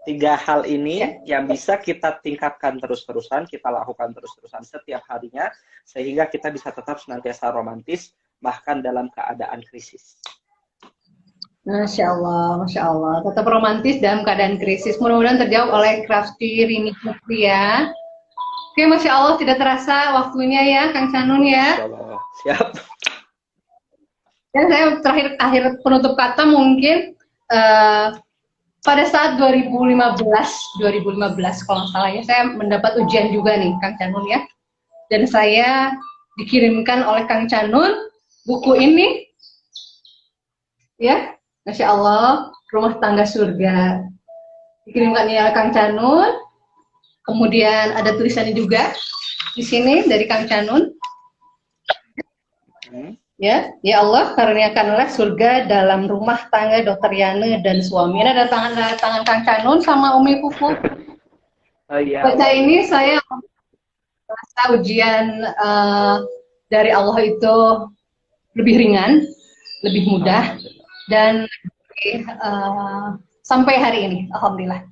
3 hal ini yang bisa kita tingkatkan terus-terusan, kita lakukan terus-terusan setiap harinya, sehingga kita bisa tetap senantiasa romantis, bahkan dalam keadaan krisis. Masya Allah. Tetap romantis dalam keadaan krisis. Mudah-mudahan terjawab oleh Crafty Rini Putri ya. Oke, Masya Allah, tidak terasa waktunya ya, Kang Canun ya. Masya Allah. Siap. Dan saya akhir penutup kata mungkin, pada saat 2015 kalau nggak salah ya, saya mendapat ujian juga nih Kang Canun ya. Dan saya dikirimkan oleh Kang Canun buku ini ya, Masya Allah, Rumah Tangga Surga. Dikirimkan oleh Kang Canun. Kemudian ada tulisannya juga di sini dari Kang Canun. Ya Allah, karuniakanlah surga dalam rumah tangga Dr. Yana dan suami. Ini ada tangan Kang Canun sama Umi Pupu. Oh, iya. Baca ini saya merasa ujian dari Allah itu lebih ringan, lebih mudah, dan sampai hari ini, alhamdulillah.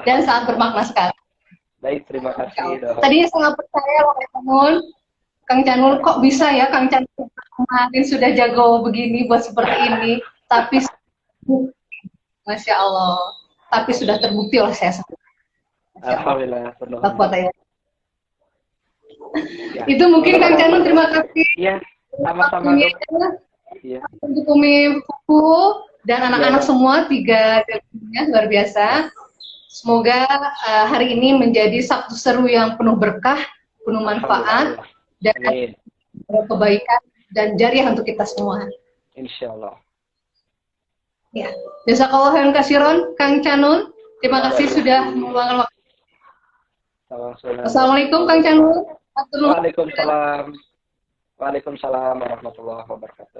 Dan sangat bermakna sekali. Baik, terima kasih. Tadinya saya nggak percaya loh, Kang Canul, kok bisa ya Kang Canul kemarin sudah jago begini buat seperti ini, tapi Masya Allah, tapi sudah terbukti oleh saya sendiri. Alhamdulillah. Ya. Itu mungkin Kang Canul, terima kasih. Iya, sama-sama. Iya. Untuk Umi Pupu dan anak-anak semua 3 gabungannya luar biasa. Semoga hari ini menjadi Sabtu seru yang penuh berkah, penuh manfaat, dan kebaikan dan jariah untuk kita semua. Insya Allah. Ya, jazakallah khairan katsiran, Kang Canun. Terima kasih sudah meluangkan waktu. Assalamualaikum Kang Canun. Waalaikumsalam. Waalaikumsalam warahmatullahi wabarakatuh.